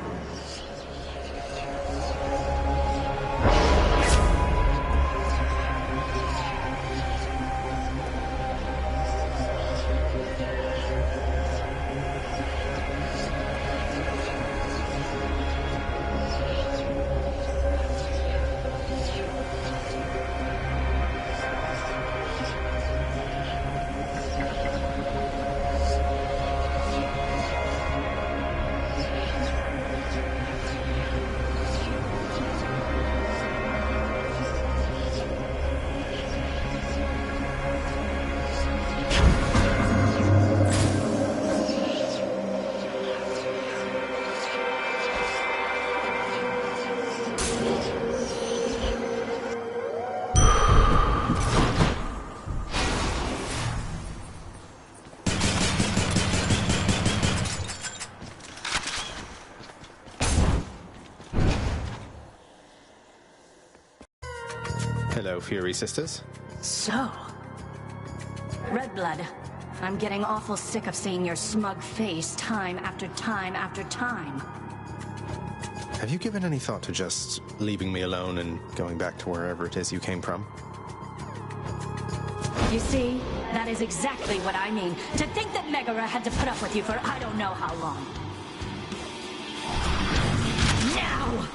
Hello, Fury Sisters. So, Redblood, I'm getting awful sick of seeing your smug face time after time after time. Have you given any thought to just leaving me alone and going back to wherever it is you came from? You see, that is exactly what I mean. To think that Megara had to put up with you for I don't know how long. Now!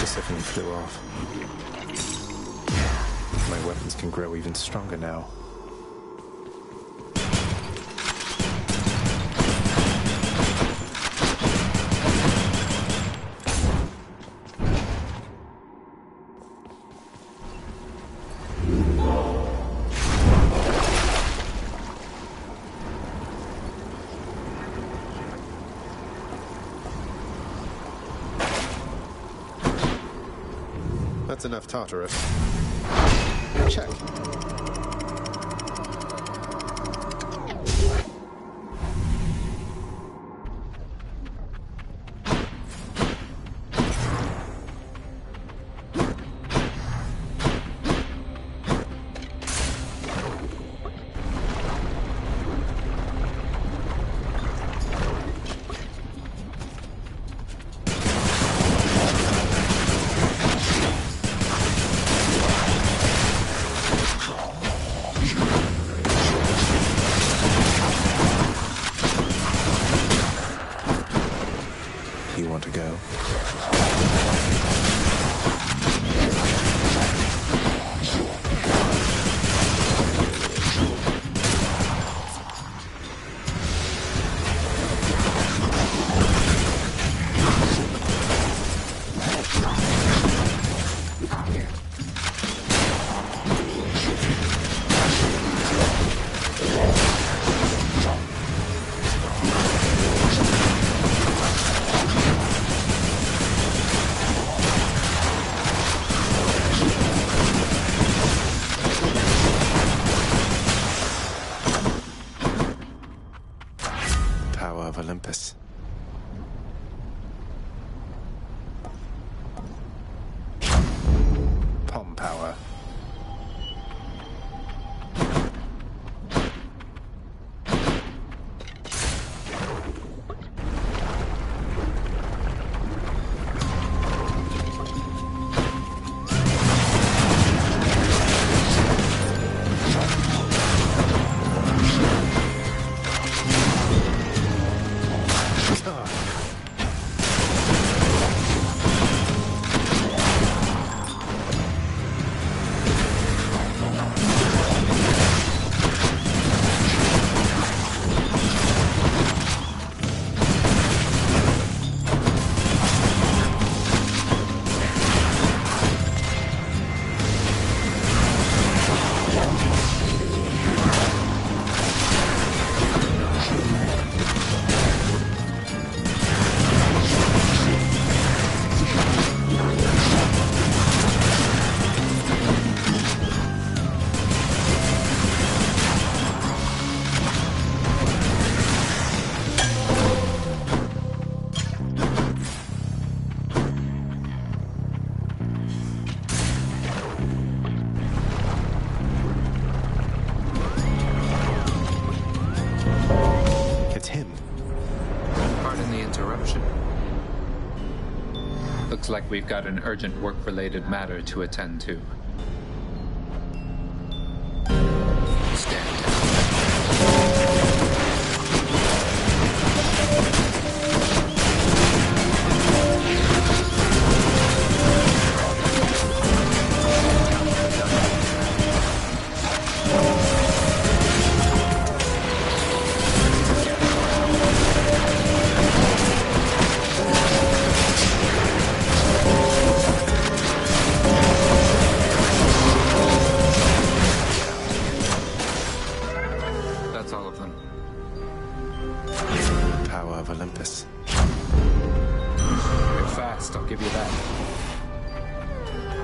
Persephone flew off. My weapons can grow even stronger now. That's enough Tartarus. Check. You want to go? Power of Olympus. Palm power. Looks like we've got an urgent work-related matter to attend to. Stand down. That's all of them. Power of Olympus. You're fast, I'll give you that.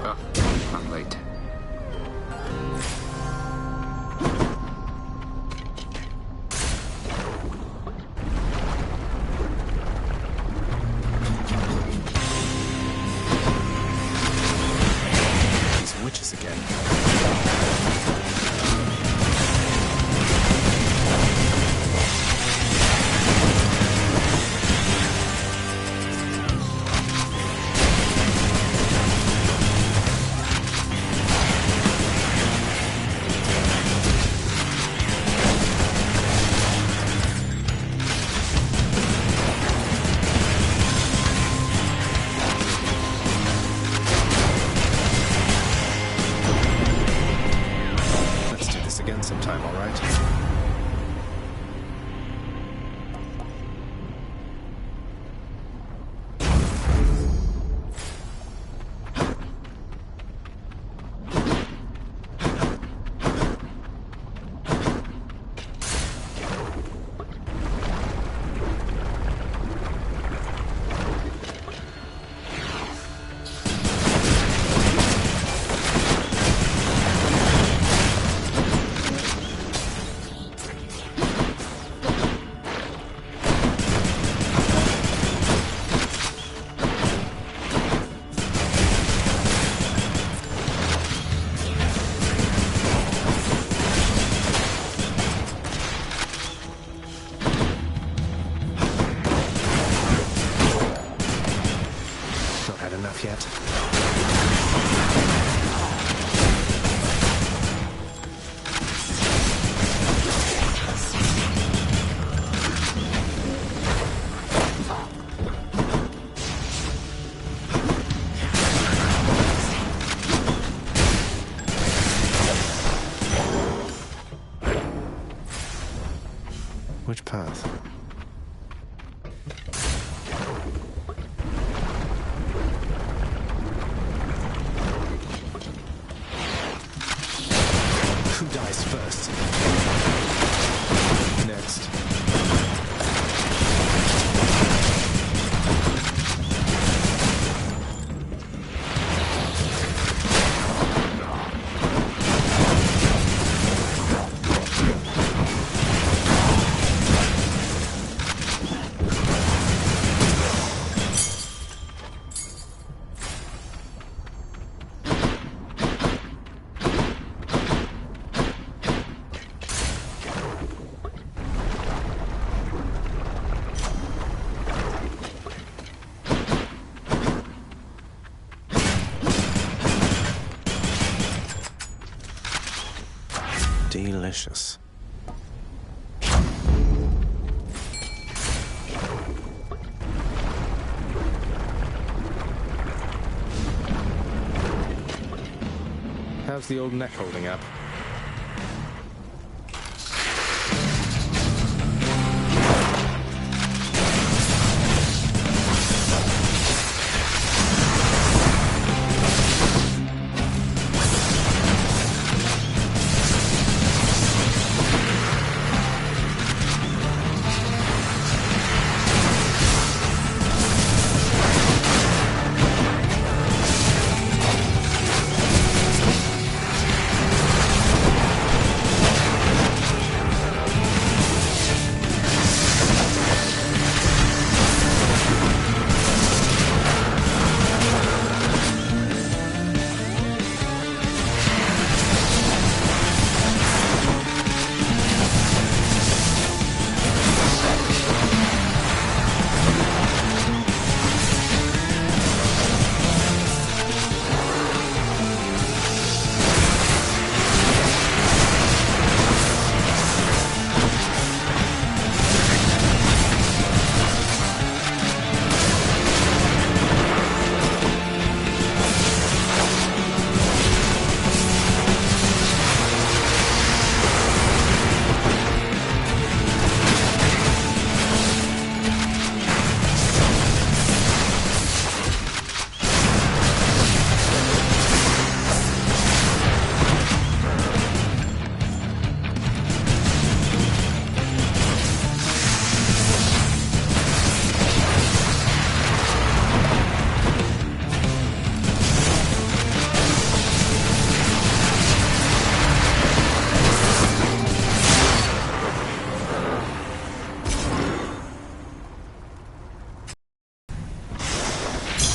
Oh, I'm late. These witches again. Which path? Who dies first? Next. Delicious. How's the old neck holding up?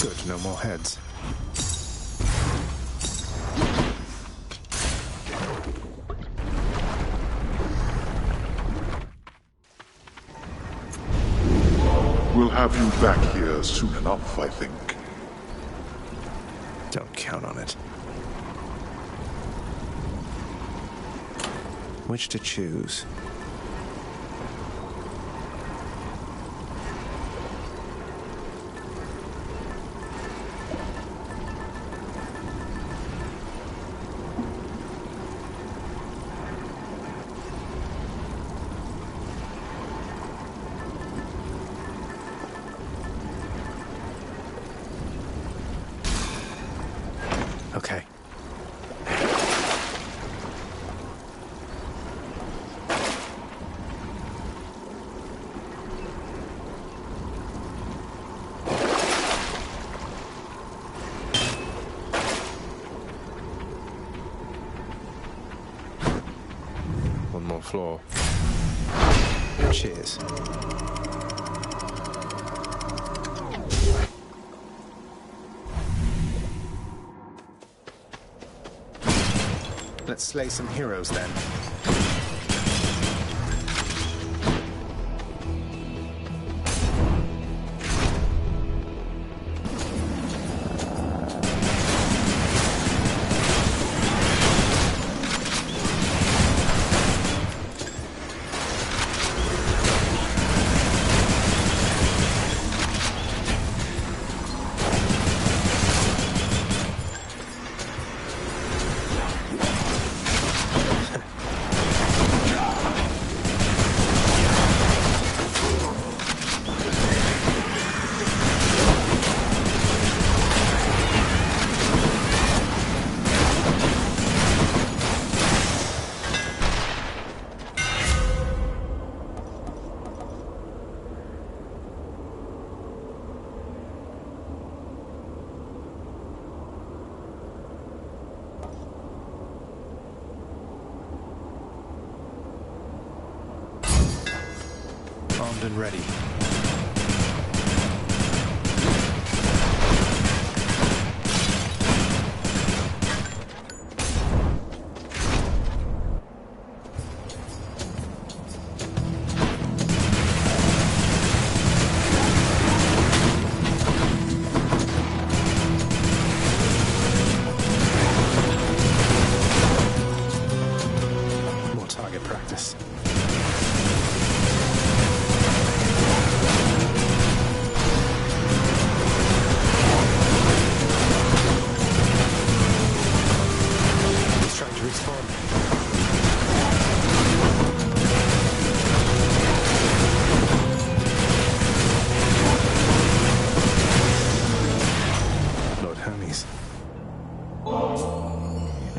Good, no more heads. We'll have you back here soon enough, I think. Don't count on it. Which to choose? Okay. One more floor. Cheers. Let's slay some heroes then. Armed and ready. More target practice. He's trying to respawn. Lord Hermes.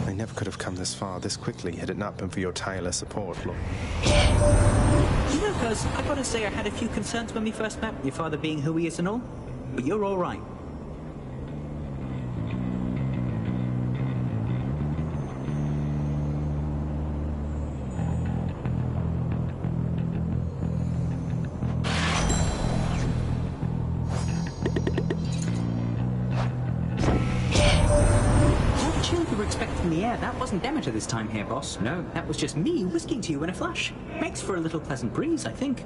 I never could have come this far this quickly had it not been for your tireless support, Lord. You know, Cuz, I gotta say I had a few concerns when we first met, your father being who he is and all, but you're all right. That chill you were expecting in the air, that wasn't Demeter this time here, boss. No, that was just me whisking to you in a flash. Makes for a little pleasant breeze, I think.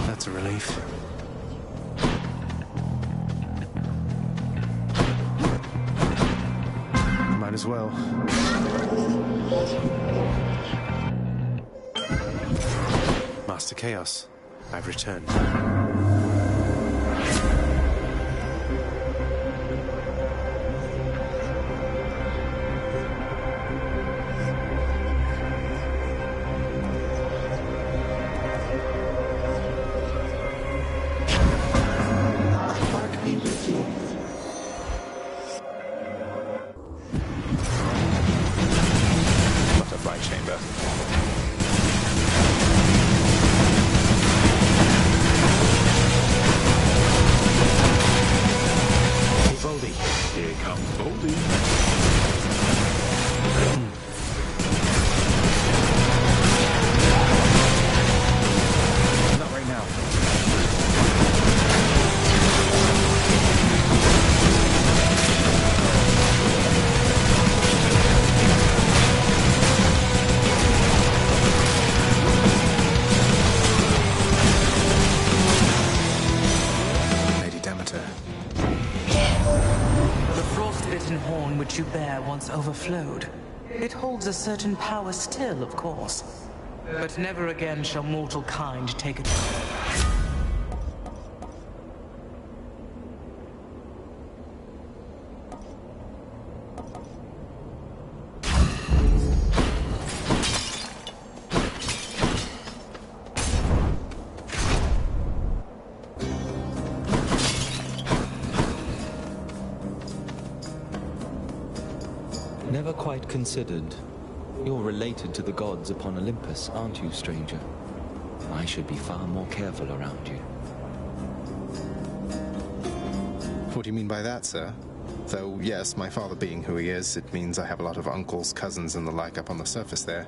That's a relief. Might as well. Master Chaos, I've returned. Mark be with you. Butterfly chamber. Hey, Boldy. Here comes Boldy. Not right now. Lady Demeter. The frost-bitten horn which you bear once overflowed. It holds a certain power still, of course. But never again shall mortal kind take it. Never quite considered. You're related to the gods upon Olympus, aren't you, stranger? I should be far more careful around you. What do you mean by that, sir? Though, yes, my father being who he is, it means I have a lot of uncles, cousins, and the like up on the surface there.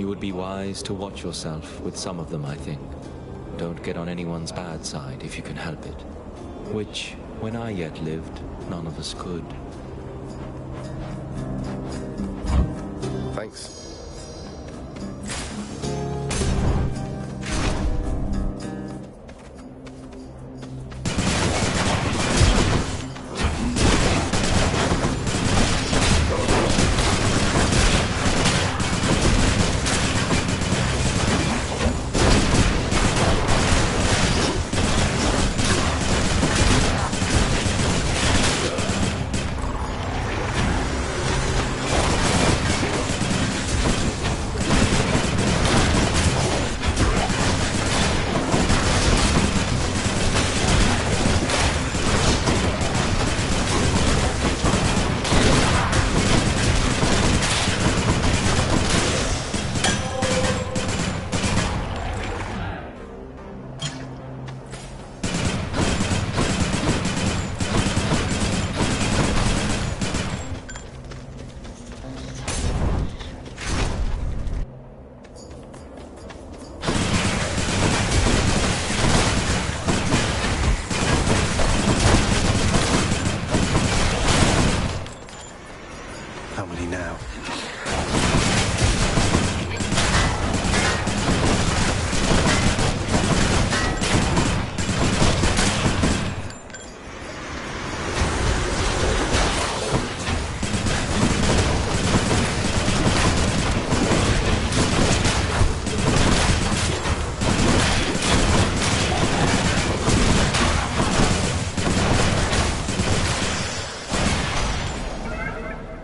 You would be wise to watch yourself with some of them, I think. Don't get on anyone's bad side if you can help it. Which, when I yet lived, none of us could. Thanks.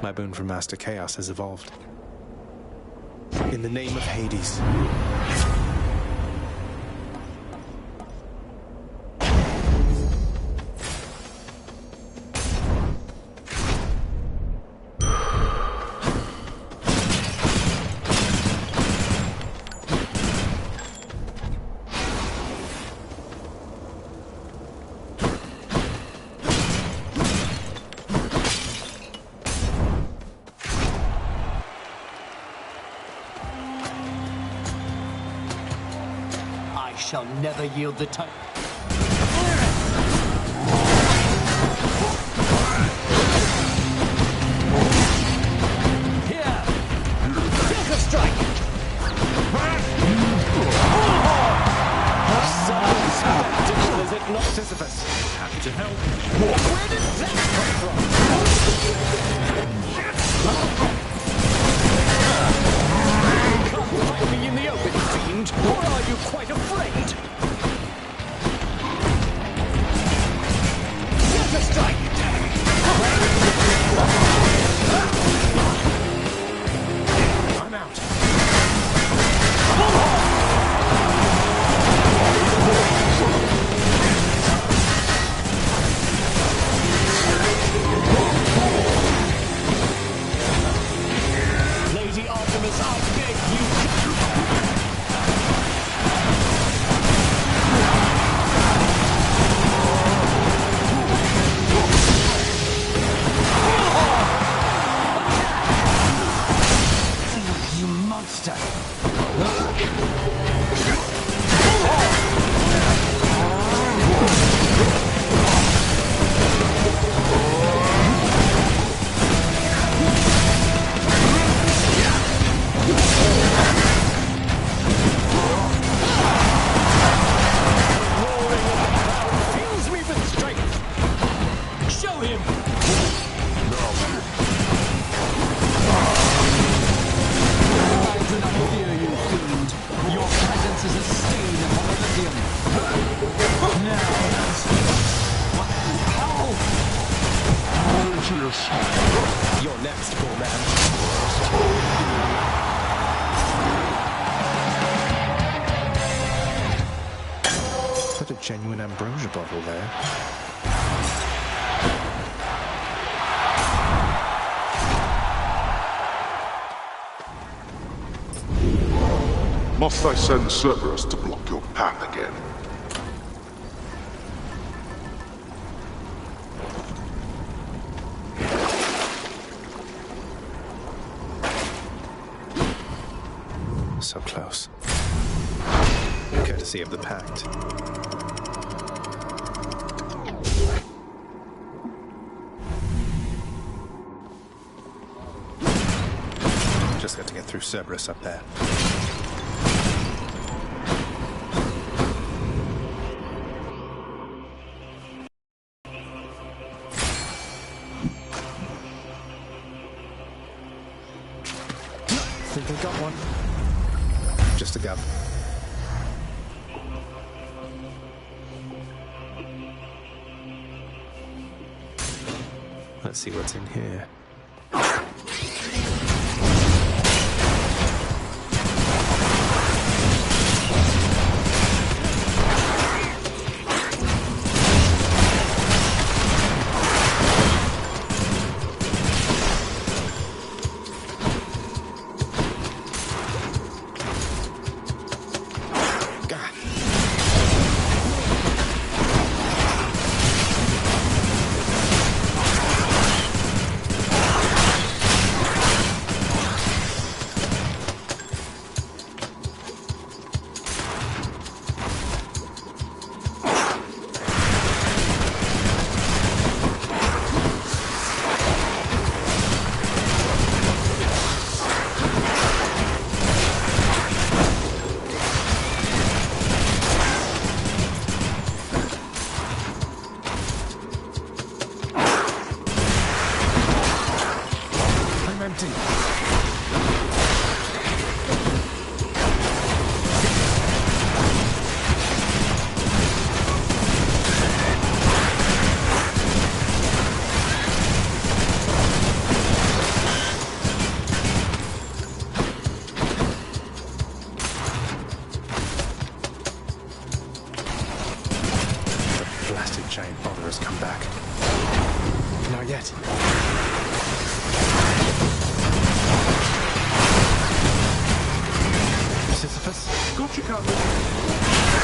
My boon from Master Chaos has evolved. In the name of Hades. Shall never yield the time. Here! Take a strike! Spectacle, is it not? Sisyphus, happy to help. Where did that come from? Come fight me in the open, fiend, or are you quite afraid? Take a strike! I'm out. Lady Artemis, I beg you. You monster! Fills me with strength. Show him. I do not fear you, fiend. Your presence is a stain upon Elysium. Now, You're next, poor man. Is that a genuine ambrosia bottle there? Must I send Cerberus to block your path again? so close. Courtesy of the Pact. Just got to get through Cerberus up there. Think I got one. Just a gun. Let's see what's in here. Giant bother has come back. Not yet. Sisyphus? Got you covered.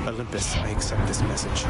Olympus makes up this message.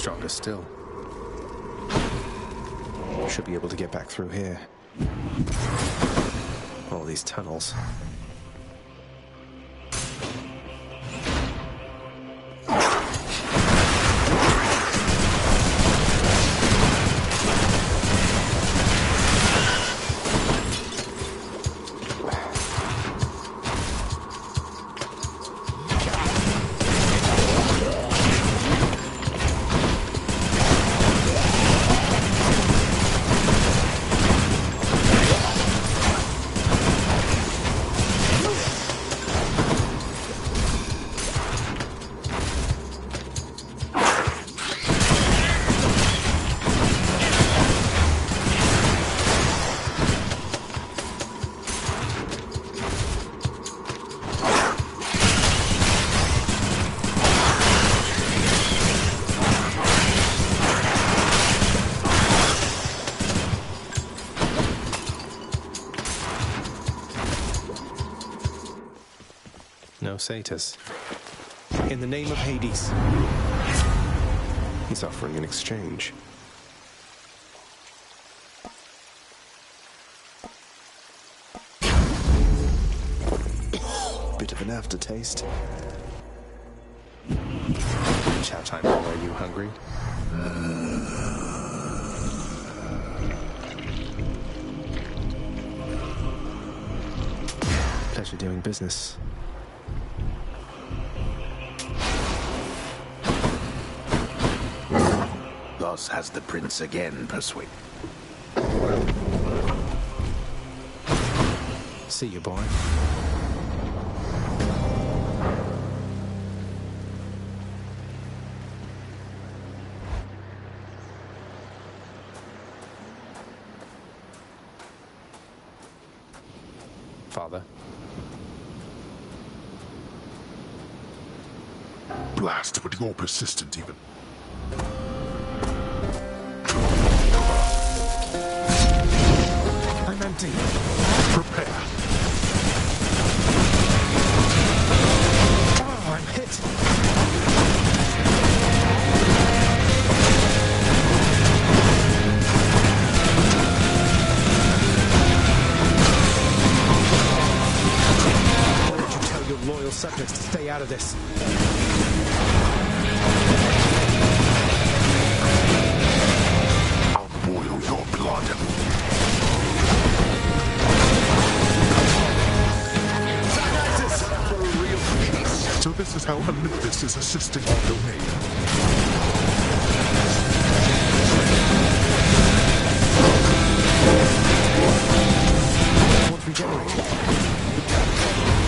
stronger still. Should be able to get back through here. All these tunnels. No satyrs. In the name of Hades. He's offering an exchange. Bit of an aftertaste. Chow time, are you hungry? Pleasure doing business. Thus has the prince again persuaded. See you, boy. Father. Blast, but you're persistent even. I'm empty. Prepare. Oh, I'm hit. Why don't you tell your loyal subjects to stay out of this? I'll boil your blood. So this is how Olympus is assisting our domain. What's regenerated?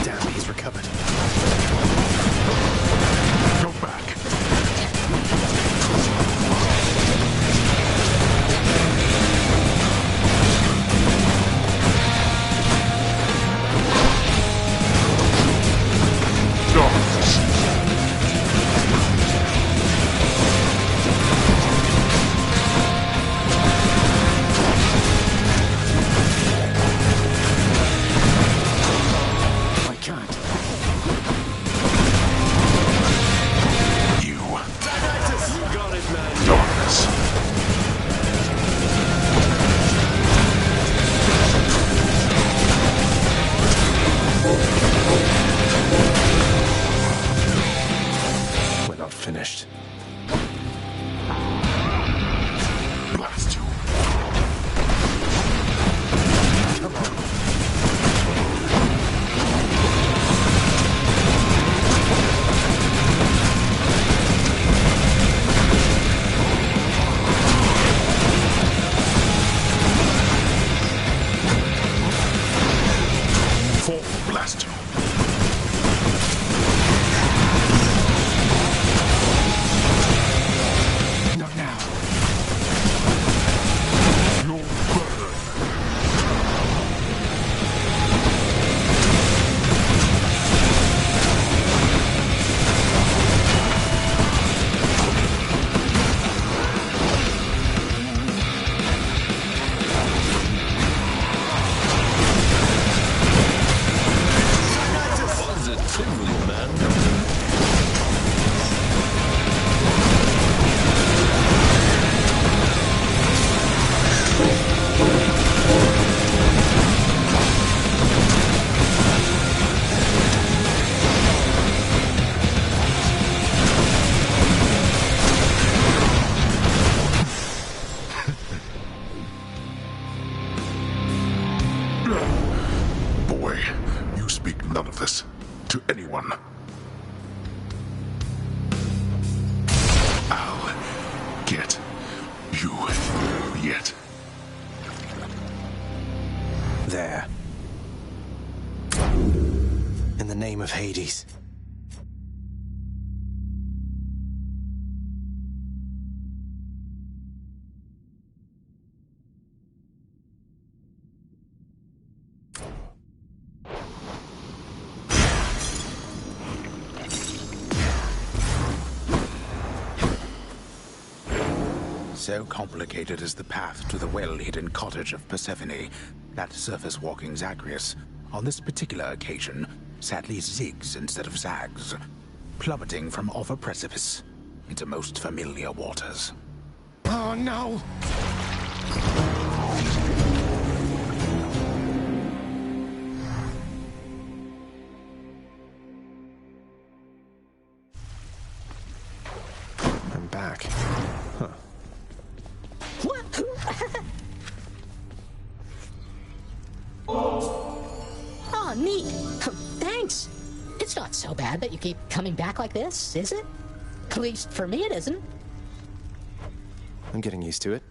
Damn, he's recovered. Go back. Finished. Blast you. Come on. Blast you. name of Hades? So complicated is the path to the well-hidden cottage of Persephone that surface-walking Zagreus, on this particular occasion, sadly zigs instead of zags, plummeting from off a precipice into most familiar waters. Oh no! I'm back. Huh. What? Oh, neat. Thanks. It's not so bad that you keep coming back like this, is it? At least for me it isn't. I'm getting used to it.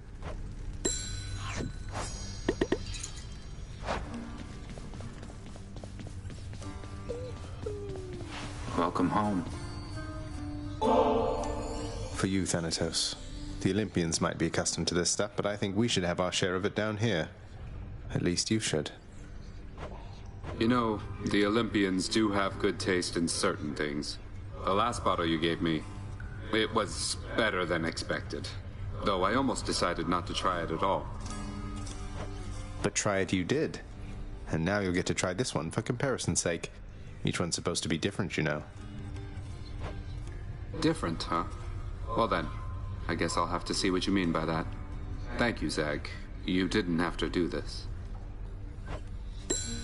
Welcome home. For you, Thanatos. The Olympians might be accustomed to this stuff, but I think we should have our share of it down here. At least you should. You know, the Olympians do have good taste in certain things. The last bottle you gave me, it was better than expected. Though I almost decided not to try it at all. But try it you did. And now you'll get to try this one for comparison's sake. Each one's supposed to be different, you know. Different, huh? Well then, I guess I'll have to see what you mean by that. Thank you, Zag. You didn't have to do this.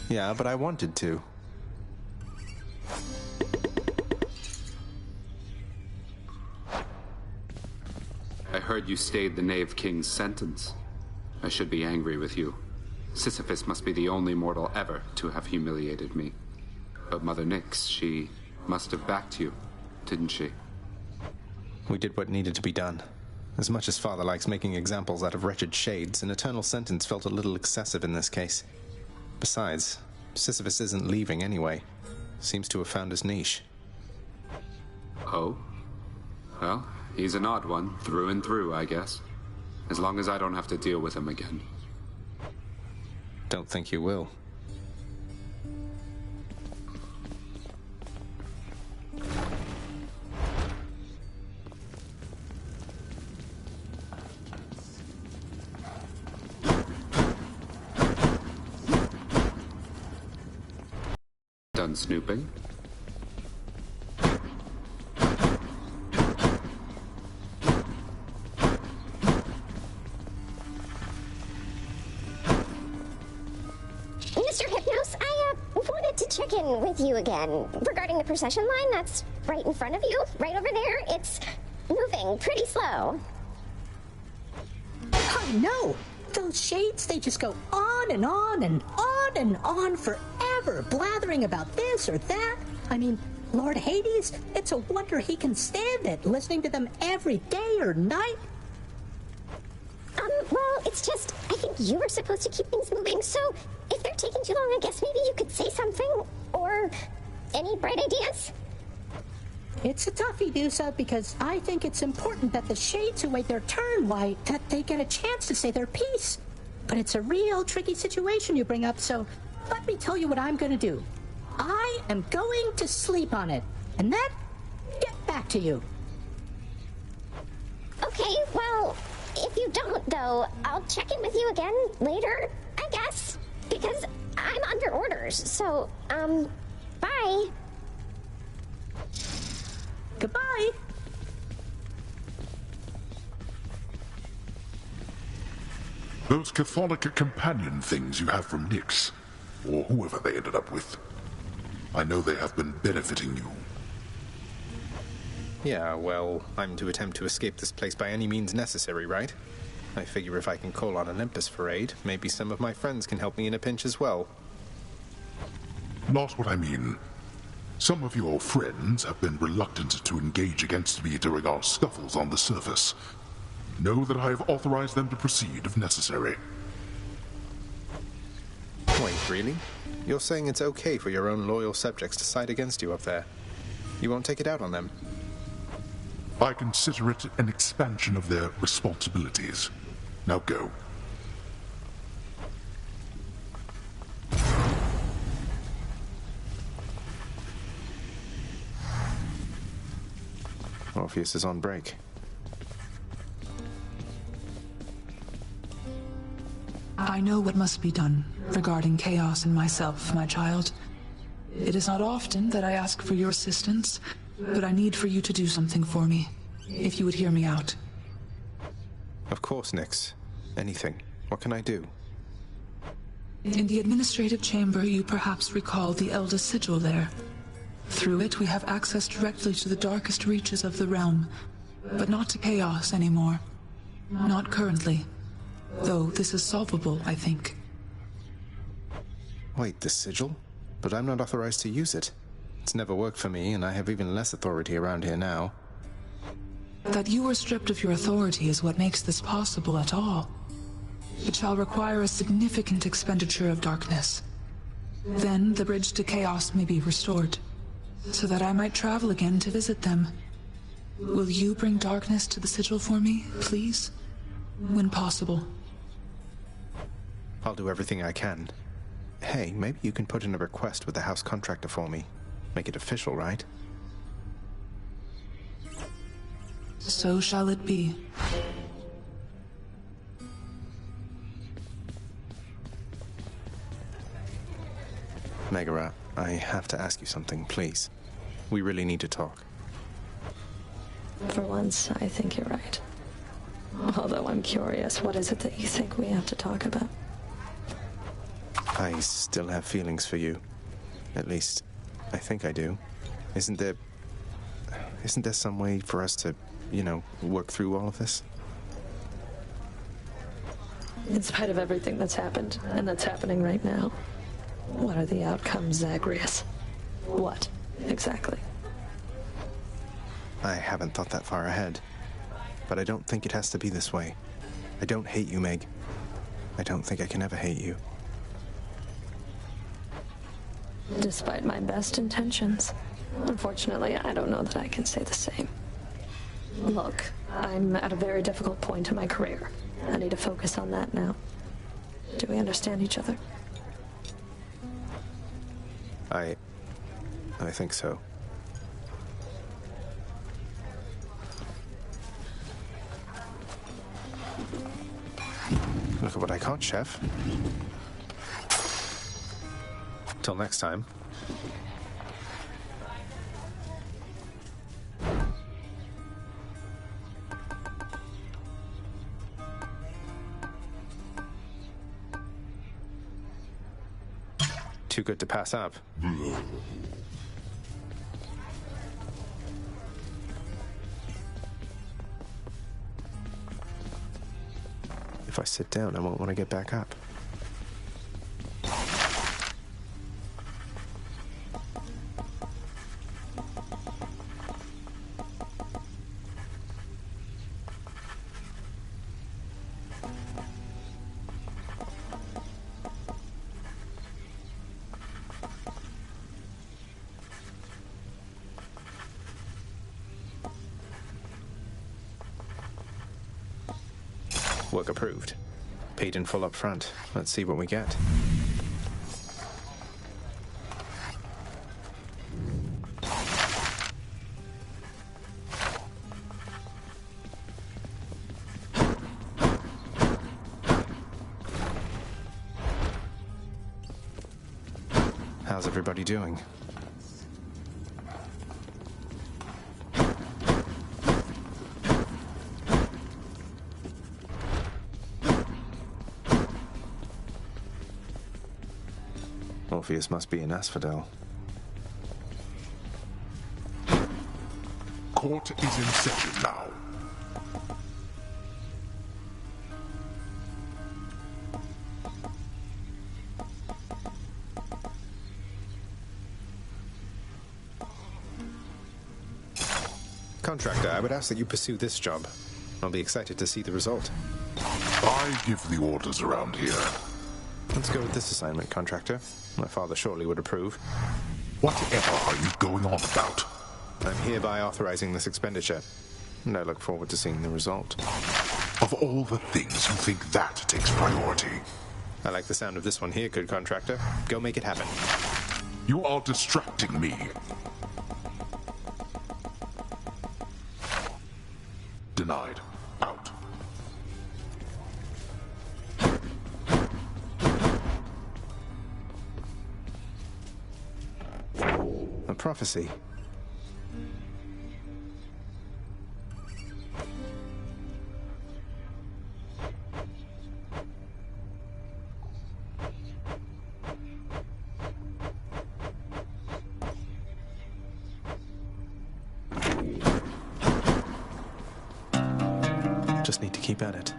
Yeah, but I wanted to. I heard you stayed the Knave King's sentence. I should be angry with you. Sisyphus must be the only mortal ever to have humiliated me. But Mother Nyx, she must have backed you, didn't she? We did what needed to be done. As much as Father likes making examples out of wretched shades, an eternal sentence felt a little excessive in this case. Besides, Sisyphus isn't leaving anyway. Seems to have found his niche. Oh? Well, he's an odd one, through and through, I guess. As long as I don't have to deal with him again. Don't think you will. Done snooping? Mr. Hypnos, I wanted to check in with you again regarding the procession line that's right in front of you, right over there. It's moving pretty slow. I know. Those shades, they just go on and on and on and on forever, blathering about this or that. I mean, Lord Hades, it's a wonder he can stand it, listening to them every day or night. Well, it's just, I think you were supposed to keep things moving, so if they're taking too long, I guess maybe you could say something, or any bright ideas? It's a toughie, Dusa, because I think it's important that the shades who wait their turn, why, that they get a chance to say their piece. But it's a real tricky situation you bring up, so let me tell you what I'm going to do. I am going to sleep on it, and then get back to you. Okay, well, if you don't, though, I'll check in with you again later, I guess, because I'm under orders, so, bye. Goodbye. Those Catholic companion things you have from Nyx, or whoever they ended up with, I know they have been benefiting you. Yeah, well, I'm to attempt to escape this place by any means necessary, right? I figure if I can call on Olympus for aid, maybe some of my friends can help me in a pinch as well. Not what I mean. Some of your friends have been reluctant to engage against me during our scuffles on the surface. Know that I have authorized them to proceed if necessary. Wait, really? You're saying it's okay for your own loyal subjects to side against you up there. You won't take it out on them? I consider it an expansion of their responsibilities. Now go. Orpheus is on break. I know what must be done regarding Chaos and myself, my child. It is not often that I ask for your assistance, but I need for you to do something for me, if you would hear me out. Of course, Nyx. Anything. What can I do? In the administrative chamber, you perhaps recall the Elder Sigil there. Through it, we have access directly to the darkest reaches of the realm, but not to Chaos anymore. Not currently. Though this is solvable, I think. Wait, the sigil? But I'm not authorized to use it. It's never worked for me, and I have even less authority around here now. That you are stripped of your authority is what makes this possible at all. It shall require a significant expenditure of darkness. Then the bridge to Chaos may be restored, so that I might travel again to visit them. Will you bring darkness to the sigil for me, please? When possible. I'll do everything I can. Hey, maybe you can put in a request with the house contractor for me. Make it official, right? So shall it be. Megara, I have to ask you something, please. We really need to talk. For once, I think you're right. Although I'm curious, what is it that you think we have to talk about? I still have feelings for you. At least, I think I do. Isn't there some way for us to, work through all of this? In spite of everything that's happened, and that's happening right now, what are the outcomes, Zagreus? What, exactly? I haven't thought that far ahead. But I don't think it has to be this way. I don't hate you, Meg. I don't think I can ever hate you. Despite my best intentions. Unfortunately, I don't know that I can say the same. Look, I'm at a very difficult point in my career. I need to focus on that now. Do we understand each other? I think so. Look at what I caught, Chef. Till next time. Too good to pass up. If I sit down, I won't want to get back up. Work approved. Paid in full up front. Let's see what we get. How's everybody doing? Orpheus must be in Asphodel. Court is in session now. Contractor, I would ask that you pursue this job. I'll be excited to see the result. I give the orders around here. Let's go with this assignment, contractor. My father surely would approve. Whatever are you going on about? I'm hereby authorizing this expenditure, and I look forward to seeing the result. Of all the things, you think that takes priority? I like the sound of this one here, good contractor. Go make it happen. You are distracting me. Denied. Out. A prophecy. Just need to keep at it.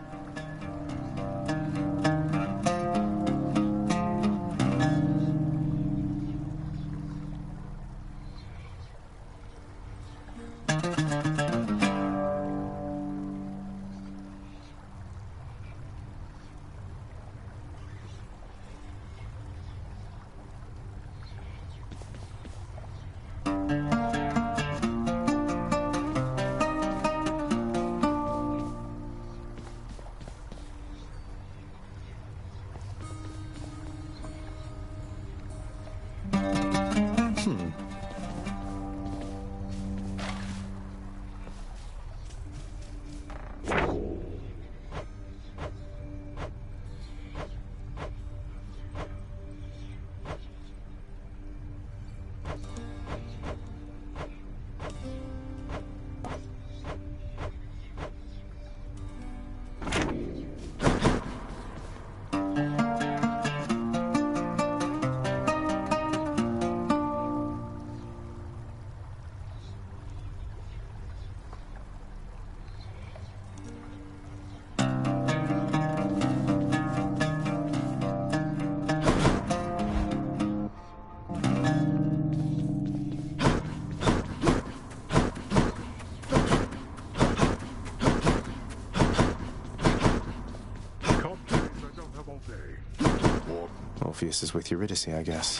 Orpheus is with Eurydice, I guess.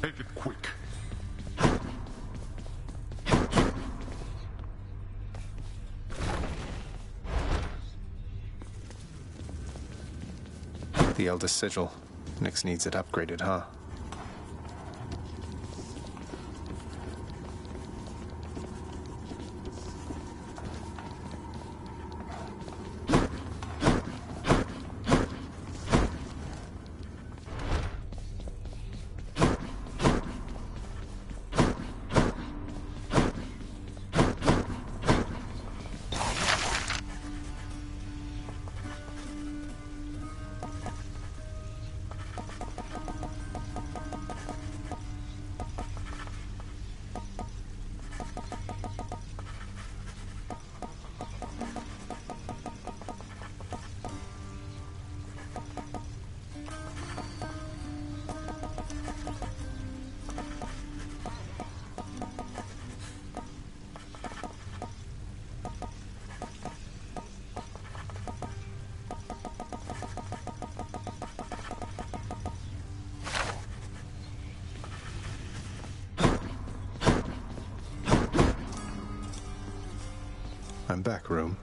Make it quick. The eldest sigil. Nyx needs it upgraded, huh? I'm back, room.